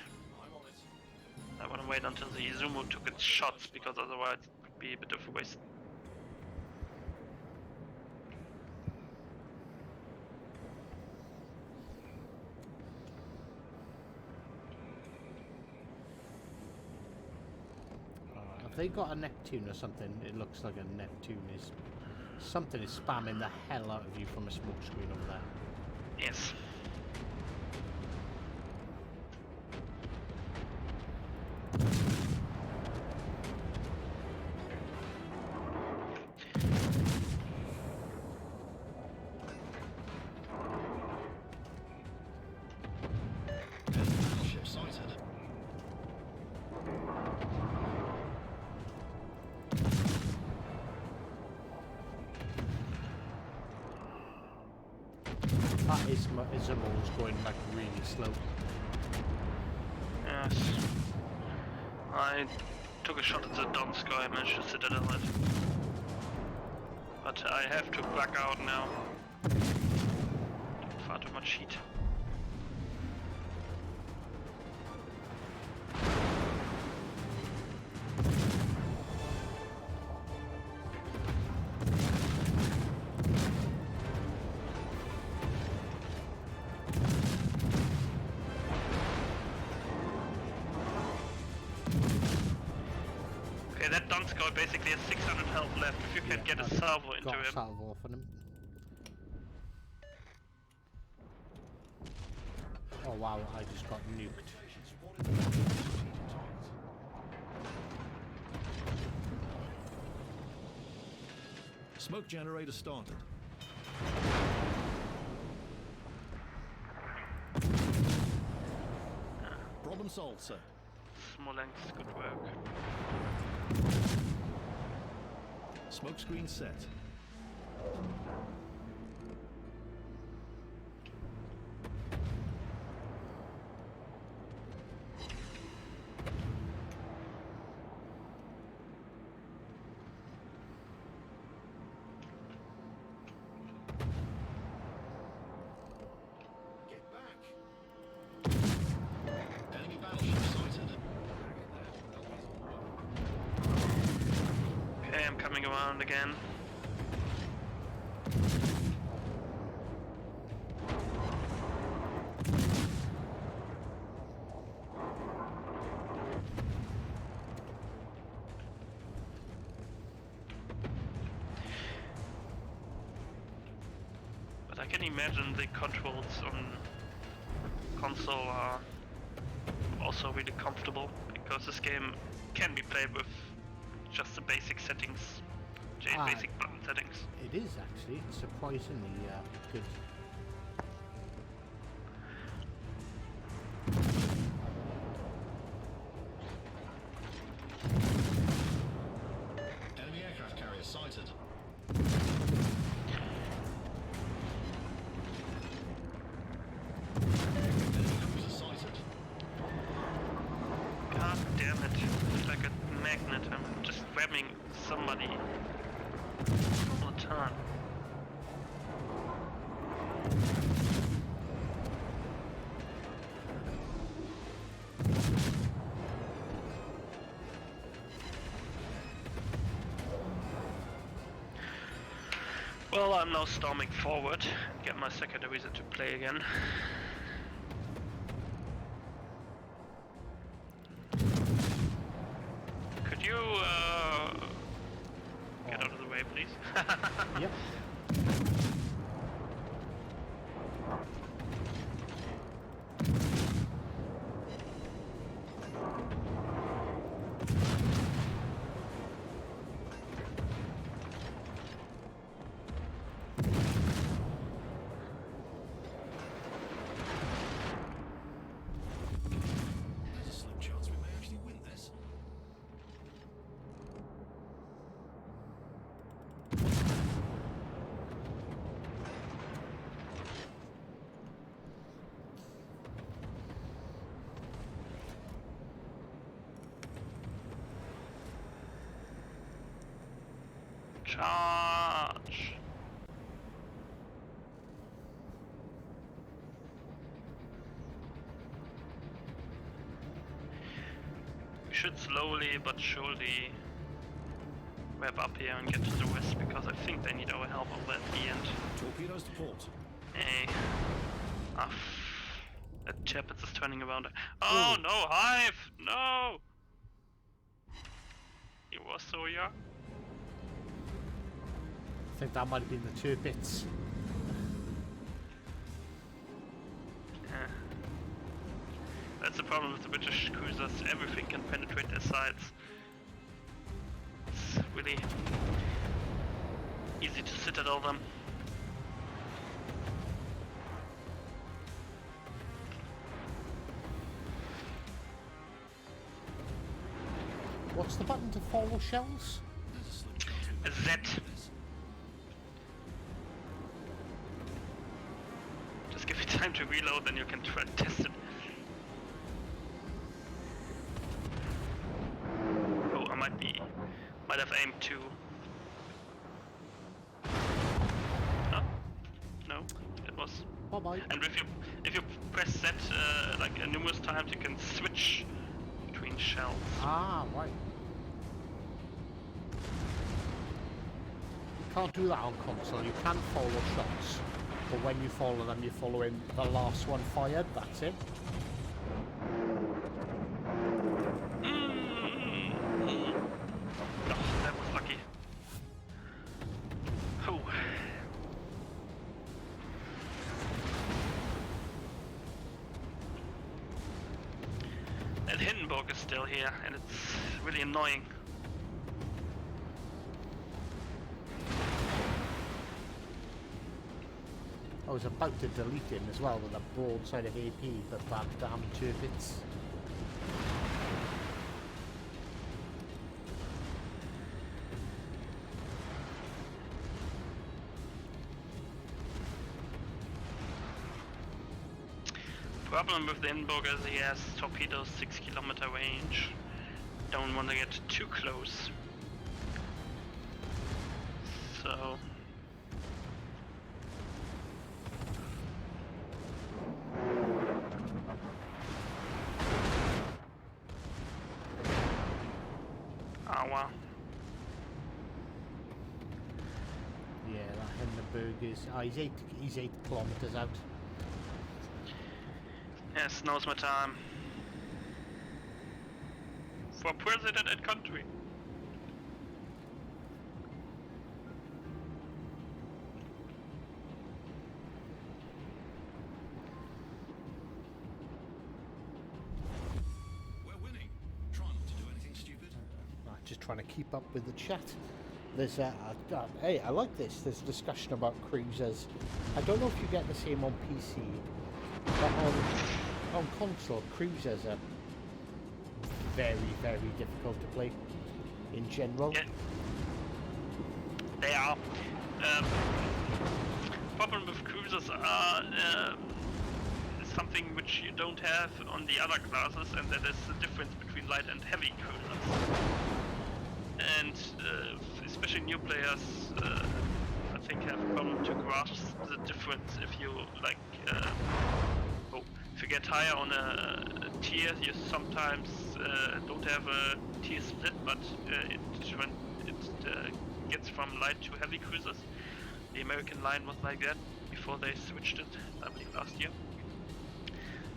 Speaker 2: I want to wait until the Izumo took its shots, because otherwise it would be a bit of a waste.
Speaker 1: Have they got a Neptune or something? It looks like a Neptune is... Something is spamming the hell out of you from a smoke screen over there.
Speaker 2: Yes.
Speaker 3: Battleship sighted.
Speaker 1: That is Zamo's going like really slow.
Speaker 2: Yes. I took a shot at the Donskoy, I managed to sit at it. But I have to back out now. Far too much heat. Okay, that Donskoy basically has 600 health left. If you can get a salvo into
Speaker 1: Got a
Speaker 2: him.
Speaker 1: salvo off on him. Oh wow, I just got nuked.
Speaker 3: Smoke generator started. Problem solved, sir.
Speaker 2: Smolensk, good work.
Speaker 3: Smoke screen set. Get back. Enemy battleship sighted.
Speaker 2: Okay, I'm coming around again. But I can imagine the controls on console are also really comfortable, because this game can be played with just the basic settings, basic button settings.
Speaker 1: It is actually surprisingly good.
Speaker 3: Enemy aircraft carrier sighted. Enemy cruiser sighted.
Speaker 2: God damn it, it's like a magnet, I'm just grabbing somebody all the time. Well, I'm now storming forward, get my secondaries into play again. Could you get out of the way, please?
Speaker 1: Yep.
Speaker 3: There's a slim chance we may actually win this.
Speaker 2: Charge! We should slowly but surely wrap up here and get to the west, because I think they need our help over at the end.
Speaker 3: Torpedoes to port.
Speaker 2: Hey. That Chapitz is turning around. Oh no, Hive! No! He was so young.
Speaker 1: I think that might have been the Tirpitz.
Speaker 2: Yeah. That's the problem with the British cruisers. Everything can penetrate their sides. It's really easy to citadel them.
Speaker 1: What's the button to follow shells?
Speaker 3: There's a slim chance
Speaker 2: A
Speaker 3: we
Speaker 2: Z.
Speaker 3: this.
Speaker 2: Just give it time to reload, then you can try test it. Oh, I might have aimed too. Huh? No, it was.
Speaker 1: Bye bye.
Speaker 2: And if you press Z like numerous times, you can switch between shells.
Speaker 1: Ah, right. You can't do that on console. You can follow shots, but when you follow them, you're following the last one fired. That's it.
Speaker 2: Oh, that was lucky. Oh. And Hindenburg is still here, and it's really annoying.
Speaker 1: I was about to delete him as well with a broadside of AP, but that damn Tirpitz.
Speaker 2: Problem with the Hindenburg is he has torpedoes 6-kilometer range. Don't want to get too close. So wow.
Speaker 1: Yeah, that Hindenburg is. He's 8 kilometers out.
Speaker 2: Yes, now's my time. For president and country.
Speaker 3: We're winning. Try not to do anything stupid.
Speaker 1: Just trying to keep up with the chat. There's hey, I like this. There's discussion about cruisers. I don't know if you get the same on PC, but on console, cruisers are very, very difficult to play in general.
Speaker 2: Yeah. They are. Problem with cruisers are something which you don't have on the other classes, and that is the difference between light and heavy cruisers. And especially new players, I think, have a problem to grasp the difference. If you like, if you get higher on a tier, you sometimes don't have a tier split, but when it gets from light to heavy cruisers. The American line was like that before they switched it, I believe last year.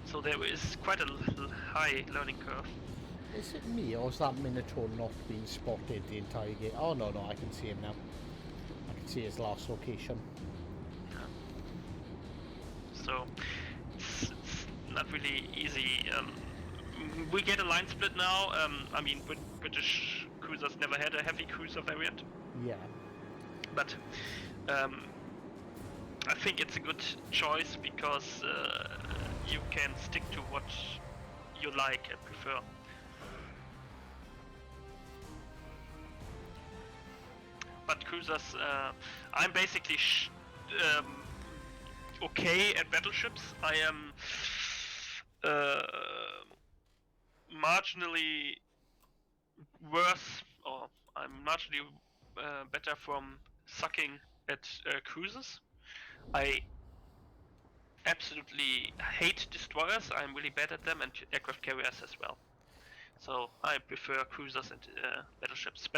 Speaker 2: So there is quite a high learning curve.
Speaker 1: Is it me, or is that Minotaur not being spotted the entire game? Oh no, I can see him now. I can see his last location.
Speaker 2: Yeah. So it's not really easy. We get a line split now. I mean, British cruisers never had a heavy cruiser variant,
Speaker 1: Yeah.
Speaker 2: but I think it's a good choice because you can stick to what you like and prefer. But cruisers, I'm basically okay at battleships. I am marginally worse, or I'm marginally better from sucking at cruisers. I absolutely hate destroyers. I'm really bad at them, and aircraft carriers as well. So I prefer cruisers and battleships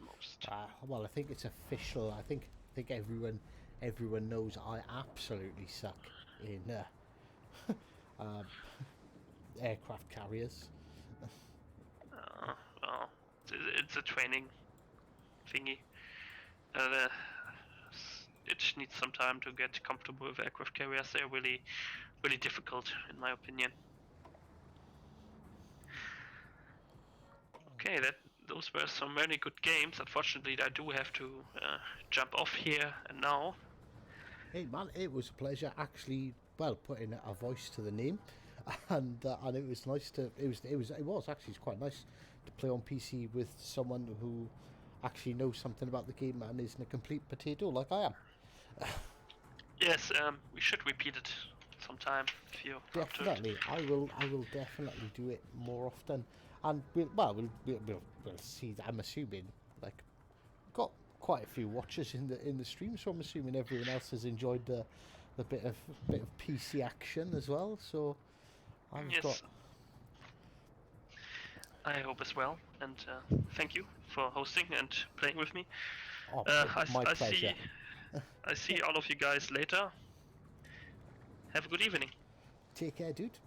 Speaker 2: most.
Speaker 1: Well, I think it's official. I think everyone knows I absolutely suck in aircraft carriers.
Speaker 2: Well, It's a training thingy. Uh, it needs some time to get comfortable with aircraft carriers. They're really, really difficult, in my opinion. Okay, those were some very good games. Unfortunately, I do have to jump off here and now.
Speaker 1: Hey man, it was a pleasure actually. Well, putting a voice to the name, and it was nice to. It was actually quite nice to play on PC with someone who actually knows something about the game and isn't a complete potato like I am.
Speaker 2: Yes, we should repeat it sometime if you're up to it.
Speaker 1: Definitely, I will definitely do it more often, and we'll see. I'm assuming like got quite a few watchers in the stream, so I'm assuming everyone else has enjoyed the bit of PC action as well. So I've
Speaker 2: Yes,
Speaker 1: got.
Speaker 2: I hope as well. And thank you for hosting and playing with me.
Speaker 1: Oh,
Speaker 2: I
Speaker 1: my pleasure.
Speaker 2: I see all of you guys later. Have a good evening.
Speaker 1: Take care, dude.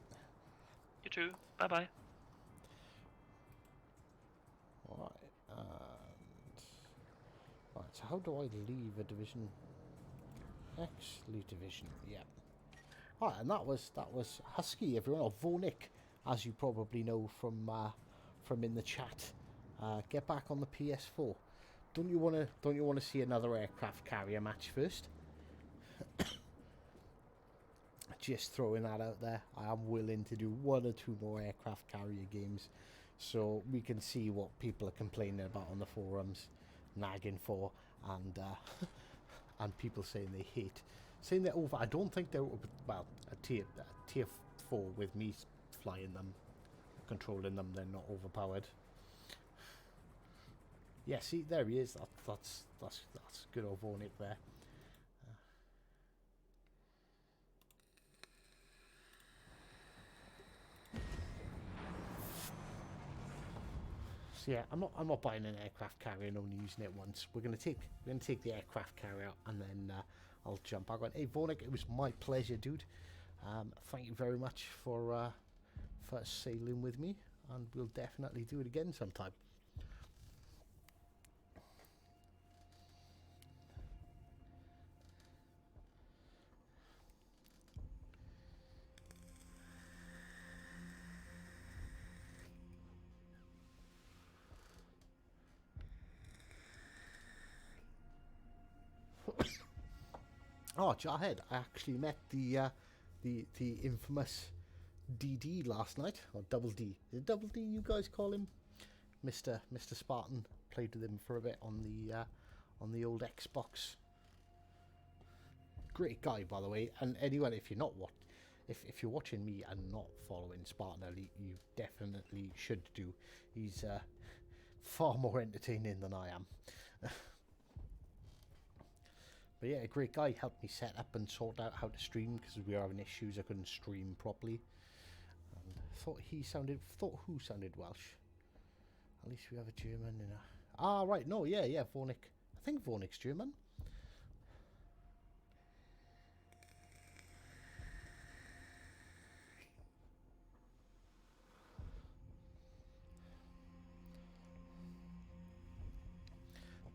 Speaker 2: You too. Bye bye.
Speaker 1: Alright, and right, so how do I leave a division? X, leave division, yeah. Alright, and that was Husky, everyone, or Vornik, as you probably know from in the chat. Get back on the PS4. Don't you wanna see another aircraft carrier match first? Just throwing that out there. I am willing to do 1 or 2 more aircraft carrier games, so we can see what people are complaining about on the forums, nagging for, and and people saying they hate, saying they're over. I don't think they're well. A tier 4 with me flying them, controlling them. They're not overpowered. Yeah, see, there he is. That's good old Vornik there. So yeah, I'm not buying an aircraft carrier and only using it once. We're gonna take the aircraft carrier out, and then I'll jump back on. Hey Vornik, it was my pleasure, dude. Thank you very much for sailing with me, and we'll definitely do it again sometime. Oh, Jarhead, I actually met the infamous DD last night, or Double D. Is it Double D you guys call him? Mr. Spartan. Played with him for a bit on the old Xbox. Great guy, by the way. And anyone, if you're watching me and not following Spartan Elite, you definitely should do. He's far more entertaining than I am. But yeah, a great guy. Helped me set up and sort out how to stream because we were having issues. I couldn't stream properly. And thought who sounded Welsh. At least we have a German in a... Ah, right. No, yeah, Vornik. I think Vornik's German.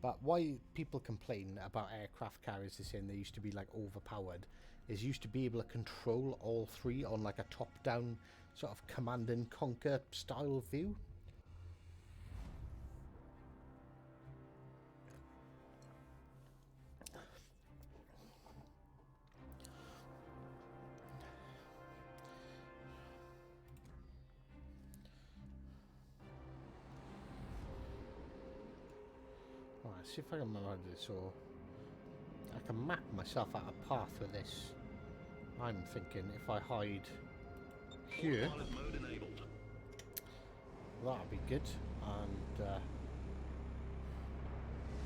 Speaker 1: But why people complain about aircraft carriers, they're saying they used to be like overpowered, is used to be able to control all 3 on like a top-down sort of command and conquer style view. Alright, see if I can remember this, so I can map myself out a path with this. I'm thinking if I hide here, that'll be good. And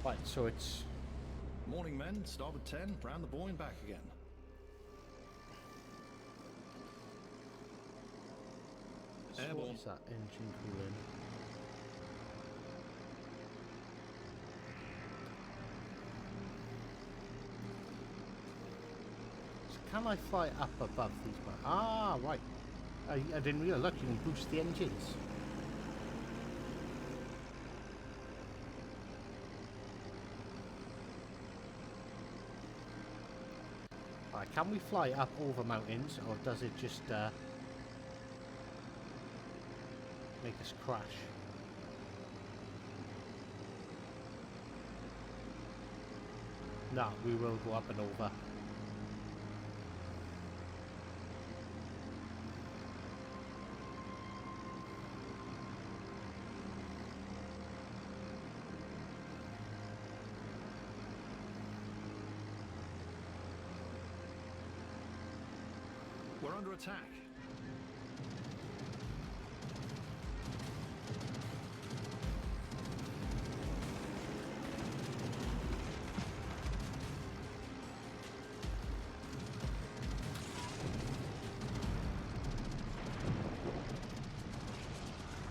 Speaker 1: right, so it's
Speaker 3: Morning, men. Starboard 10, round the buoy and back again. Airborne.
Speaker 1: What is that engine cooling? So can I fly up above these? Ah, right. I didn't realise. Look, you can boost the engines. can we fly up over mountains, or does it just make us crash? No, we will go up and over.
Speaker 3: We're under attack.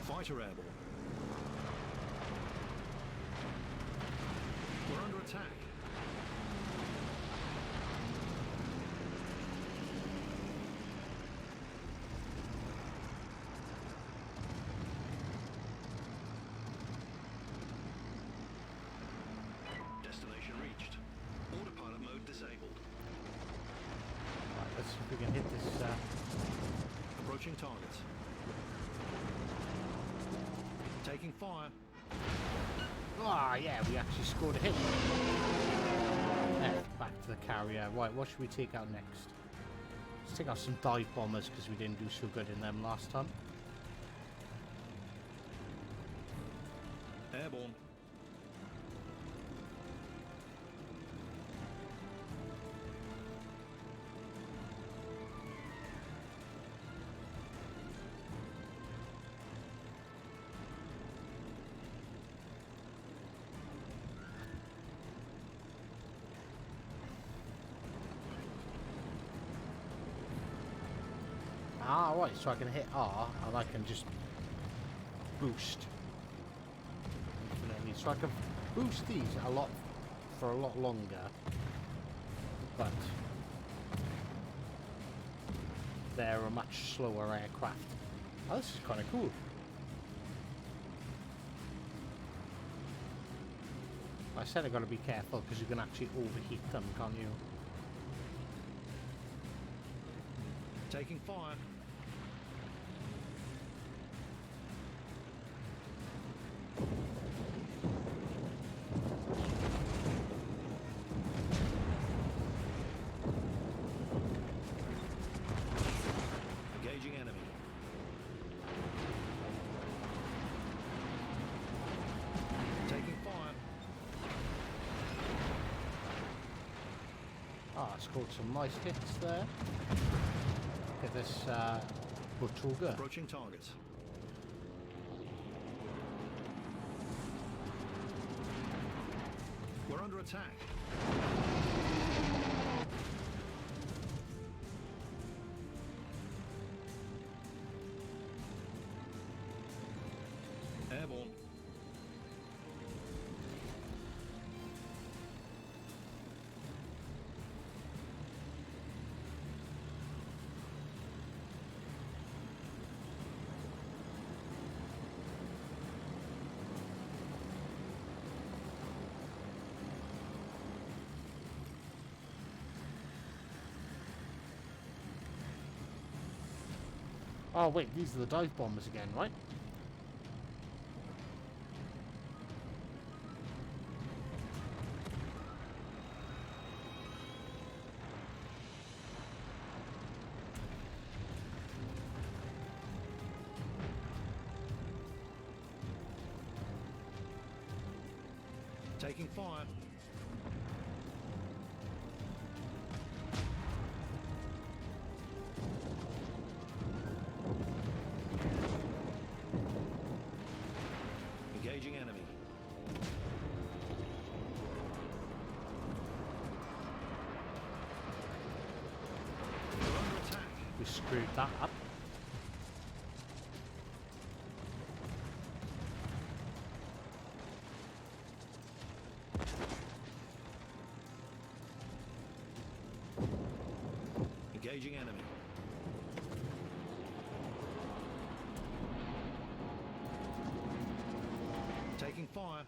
Speaker 3: Fighter airborne. We're under attack. Destination reached. Autopilot mode disabled.
Speaker 1: Right, let's see if we can hit this.
Speaker 3: Approaching targets. Taking fire.
Speaker 1: Ah, yeah, we actually scored a hit. Back to the carrier. Right, what should we take out next? Let's take out some dive bombers because we didn't do so good in them last time.
Speaker 3: Airborne.
Speaker 1: Ah, right, so I can hit R and I can just boost infinitely. So I can boost these a lot for a lot longer, but they're a much slower aircraft. Oh, this is kind of cool. I said I got to be careful because you can actually overheat them, can't you?
Speaker 3: Taking fire. Engaging enemy. Taking fire.
Speaker 1: Ah, scored some nice hits there. Look at this Butruga.
Speaker 3: Approaching targets. We're under attack. Airborne.
Speaker 1: Oh wait, these are the dive bombers again, right?
Speaker 3: Taking fire. Engaging enemy. We're under attack.
Speaker 1: We screwed that up.
Speaker 3: Engaging enemy. Taking fire.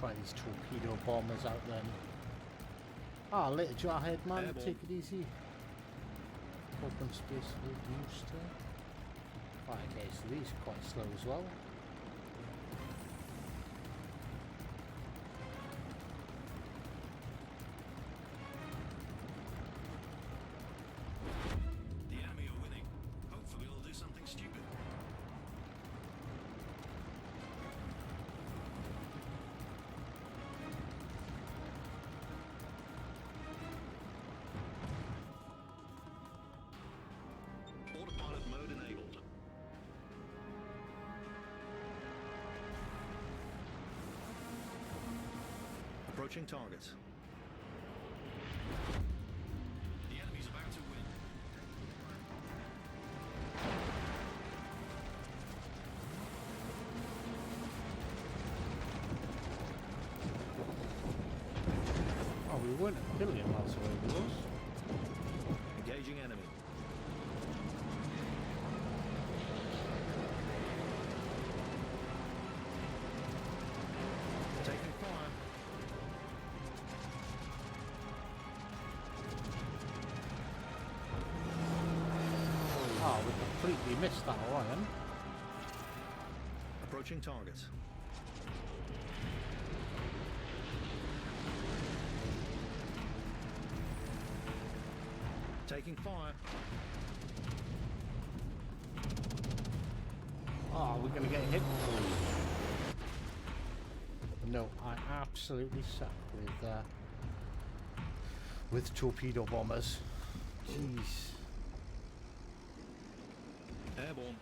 Speaker 1: try these torpedo bombers out then. Ah, later Jarhead man,
Speaker 3: Airborne.
Speaker 1: take it easy. Open space booster. Right, okay, so these are quite slow as well.
Speaker 3: The enemy are winning. Hopefully they'll do something stupid. Autopilot mode enabled. Approaching target. The enemy's about to win.
Speaker 1: Oh, we weren't a billion miles away, we was.
Speaker 3: Engaging enemy. Taking fire.
Speaker 1: Oh, we completely missed that Orion.
Speaker 3: Approaching target. Taking fire.
Speaker 1: Oh, we're gonna get hit. No, I absolutely suck with torpedo bombers. Jeez.
Speaker 3: Airborne.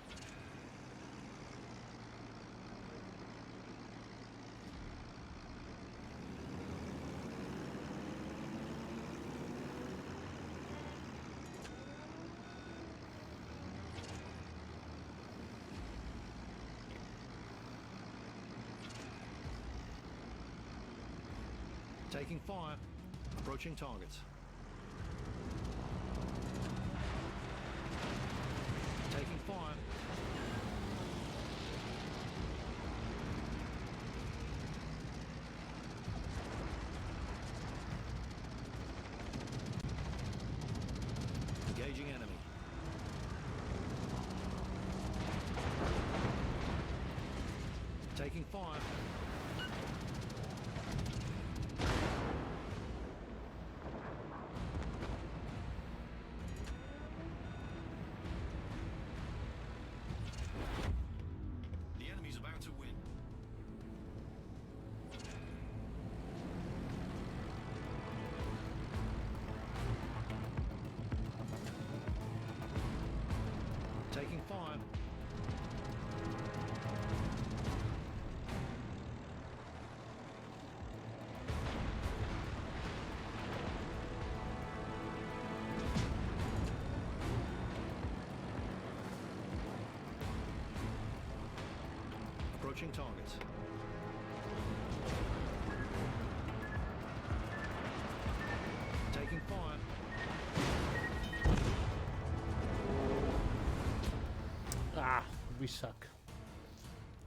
Speaker 3: Taking fire. Approaching target. Taking fire. Engaging enemy. Taking fire. The enemy's about to win. Taking fire. Approaching target. Taking fire.
Speaker 1: Ah, we suck.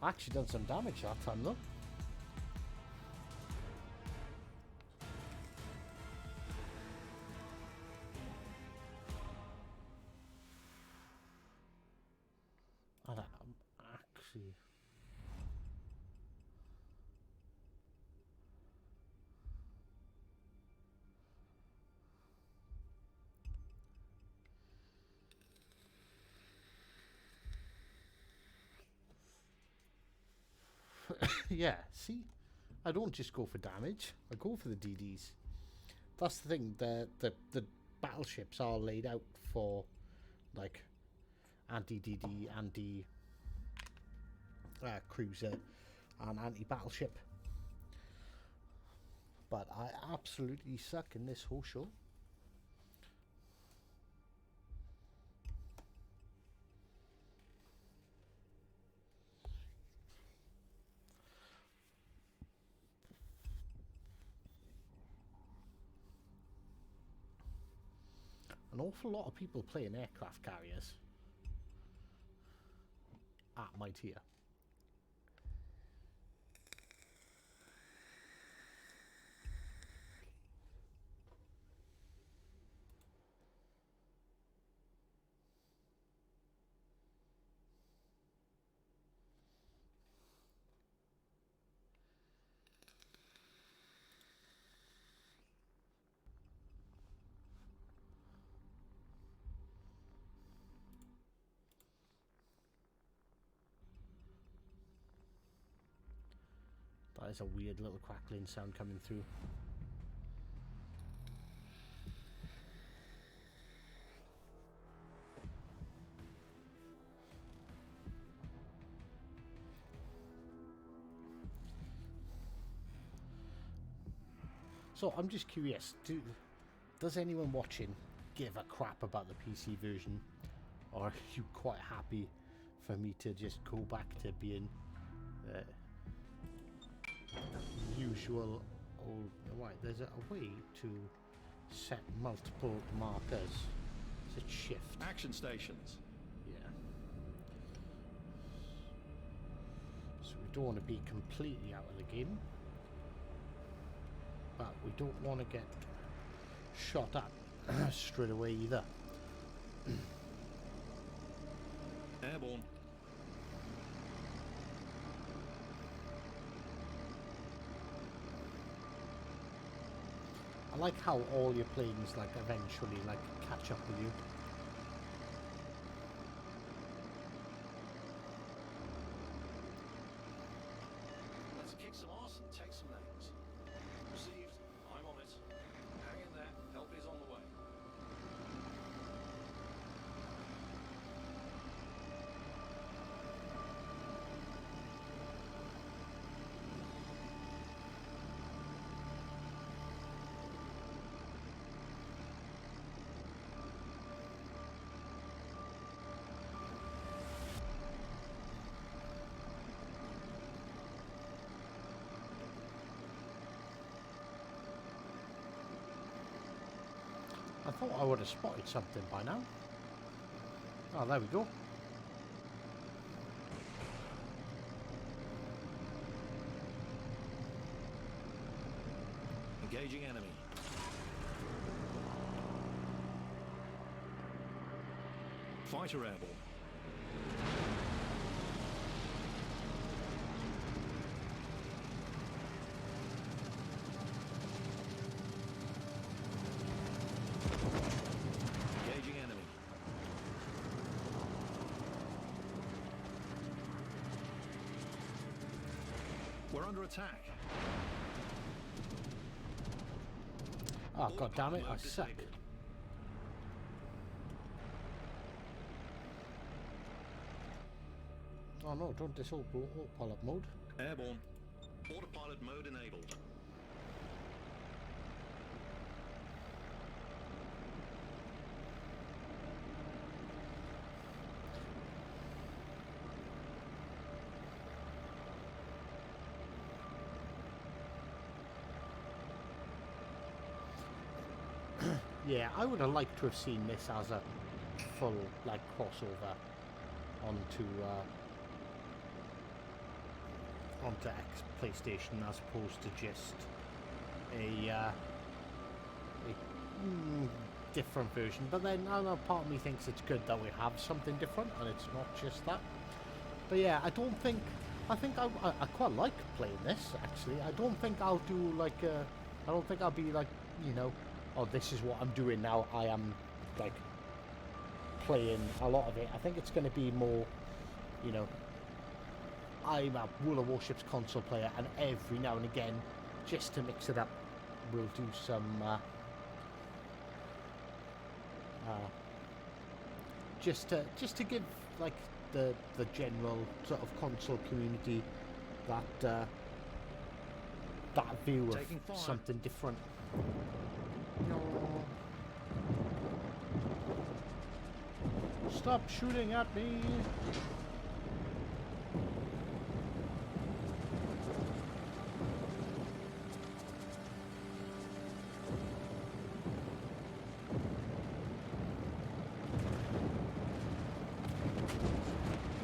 Speaker 1: I actually done some damage that time though. And I'm actually... Yeah, see? I don't just go for damage, I go for the DDs. That's the thing, the battleships are laid out for like anti-DD, anti-cruiser and anti-battleship. But I absolutely suck in this whole show. An awful lot of people playing aircraft carriers at my tier. there's a weird little crackling sound coming through. So I'm just curious, does anyone watching give a crap about the PC version? Or are you quite happy for me to just go back to being usual old... Right, there's a way to set multiple markers. Is it shift?
Speaker 3: Action stations.
Speaker 1: Yeah. So we don't want to be completely out of the game, but we don't want to get shot at straight away either.
Speaker 3: Airborne.
Speaker 1: I like how all your planes like eventually like catch up with you.
Speaker 3: Let's kick some ass and take some names. Received. I'm on it. Hang in there. Help is on the way.
Speaker 1: I thought I would have spotted something by now. Oh, there we go.
Speaker 3: Engaging enemy. Fighter airborne. Engaging enemy. We're under attack.
Speaker 1: Oh, god damn it, I suck. Oh no, don't disable autopilot mode.
Speaker 3: Airborne. Autopilot mode enabled.
Speaker 1: Yeah, I would have liked to have seen this as a full, like, crossover onto PlayStation as opposed to just a different version. But then, I don't know, part of me thinks it's good that we have something different and it's not just that. But yeah, I think I quite like playing this, actually. I don't think I'll do, like, I don't think I'll be, like, you know, oh, this is what I'm doing now. I am, like, playing a lot of it. I think it's going to be more, you know, I'm a World of Warships console player, and every now and again, just to mix it up, we'll do some, just to give, like, the general sort of console community that view of something different. No. Stop shooting at me!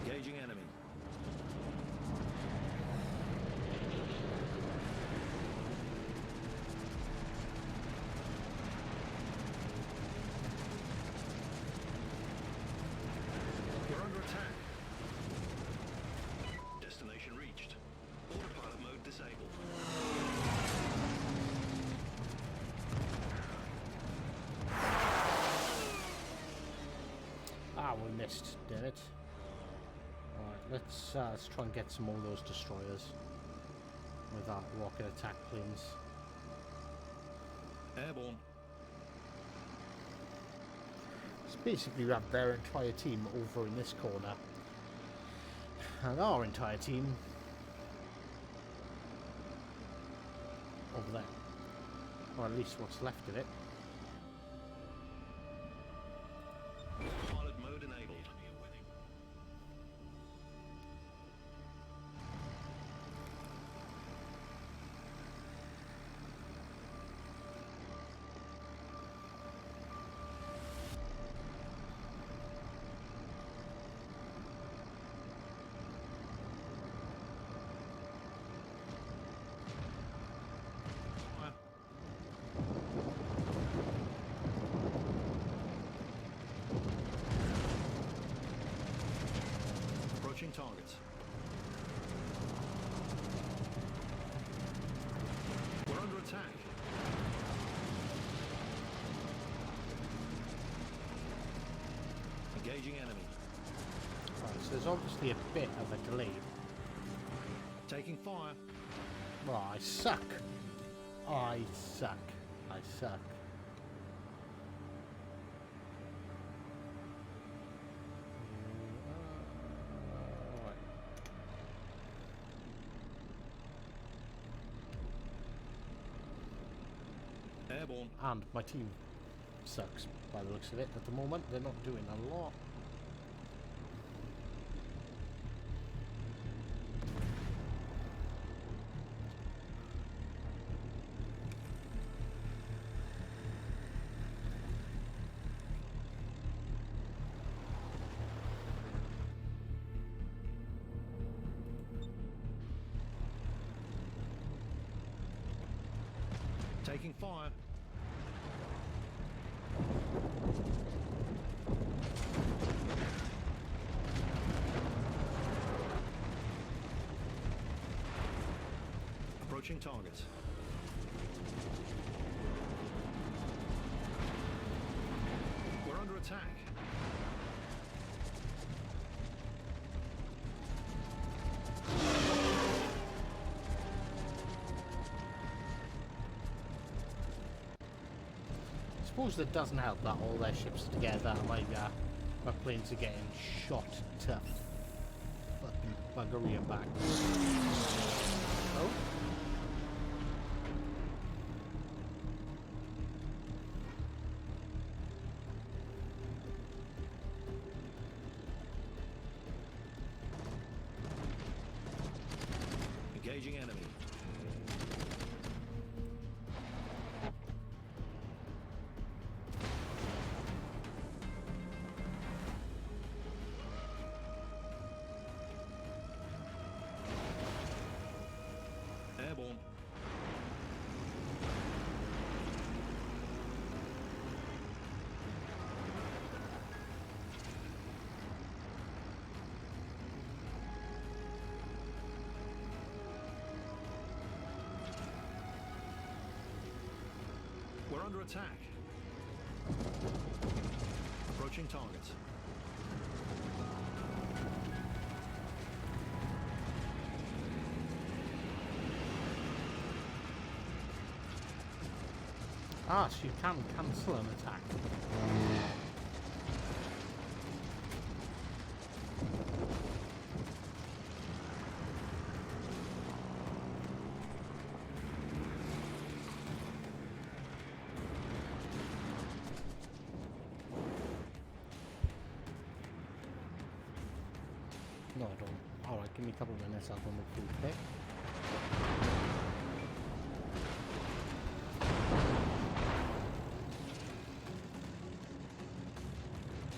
Speaker 3: Engaging enemy. We're under attack. Destination reached. Autopilot mode disabled.
Speaker 1: Ah, we missed, damn it. Alright, let's try and get some more of those destroyers. with our rocket attack planes.
Speaker 3: Airborne.
Speaker 1: So basically we have their entire team over in this corner. And our entire team over there. Or at least what's left of it.
Speaker 3: Autopilot mode enabled. Approaching targets. We're under attack. Engaging enemy.
Speaker 1: Right, so there's obviously a bit of a delay.
Speaker 3: Taking fire.
Speaker 1: Oh, I suck. I suck. I suck. Alright.
Speaker 3: Airborne.
Speaker 1: And my team sucks by the looks of it at the moment. They're not doing a lot.
Speaker 3: Taking fire. Approaching targets. We're under attack.
Speaker 1: I suppose it doesn't help that all their ships are together and my planes are getting shot to fucking buggery and back. Oh?
Speaker 3: Engaging enemy. Airborne. We're under attack. Approaching targets.
Speaker 1: Ah, so you can cancel an attack. No, I don't. Alright, give me a couple of minutes, I'll go make food, okay?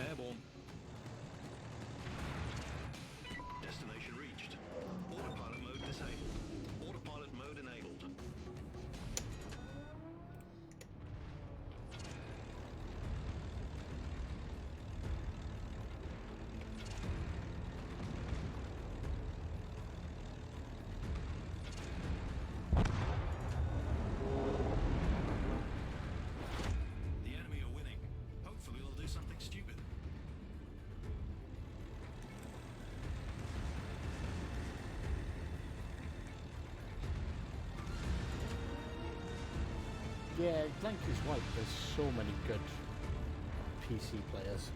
Speaker 3: Airborne. Destination reached. Autopilot mode disabled. Autopilot mode enabled.
Speaker 1: Yeah, Blank is right. There's so many good PC players.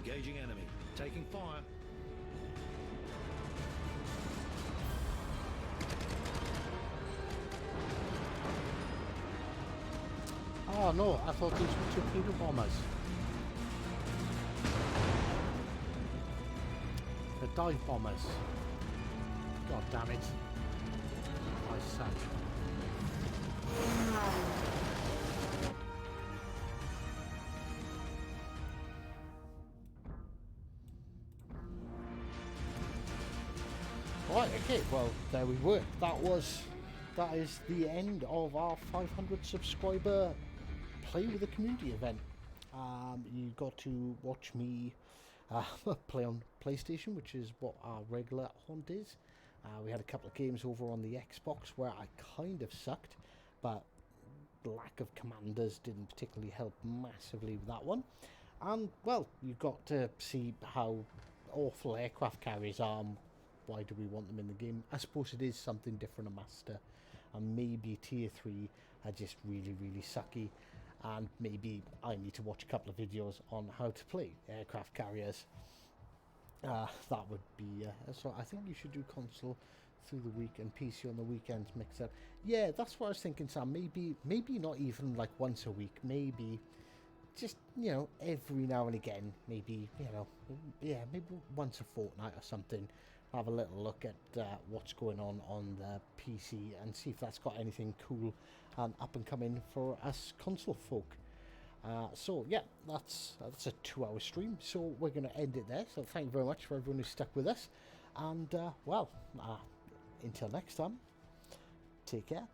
Speaker 3: Engaging enemy. Taking fire.
Speaker 1: Oh no, I thought these were torpedo bombers. The dive bombers. God damn it. I suck. Right, okay, well, there we were. That is the end of our 500 subscriber Play with the Community event. You got to watch me play on PlayStation, which is what our regular haunt is. We had a couple of games over on the Xbox where I kind of sucked, but the lack of commanders didn't particularly help massively with that one. And, well, you got to see how awful aircraft carriers are and why do we want them in the game. I suppose it is something different a Master, and maybe Tier 3 are just really, really sucky, and maybe I need to watch a couple of videos on how to play aircraft carriers. That would be so I think you should do console through the week and PC on the weekends mixed up. Yeah, that's what I was thinking, Sam. Maybe not even like once a week, maybe just, you know, every now and again, maybe, you know, yeah, maybe once a fortnight or something, have a little look at what's going on the PC and see if that's got anything cool and up and coming for us console folk. So yeah, that's a 2-hour stream, so we're going to end it there. So thank you very much for everyone who stuck with us, and well, until next time, take care.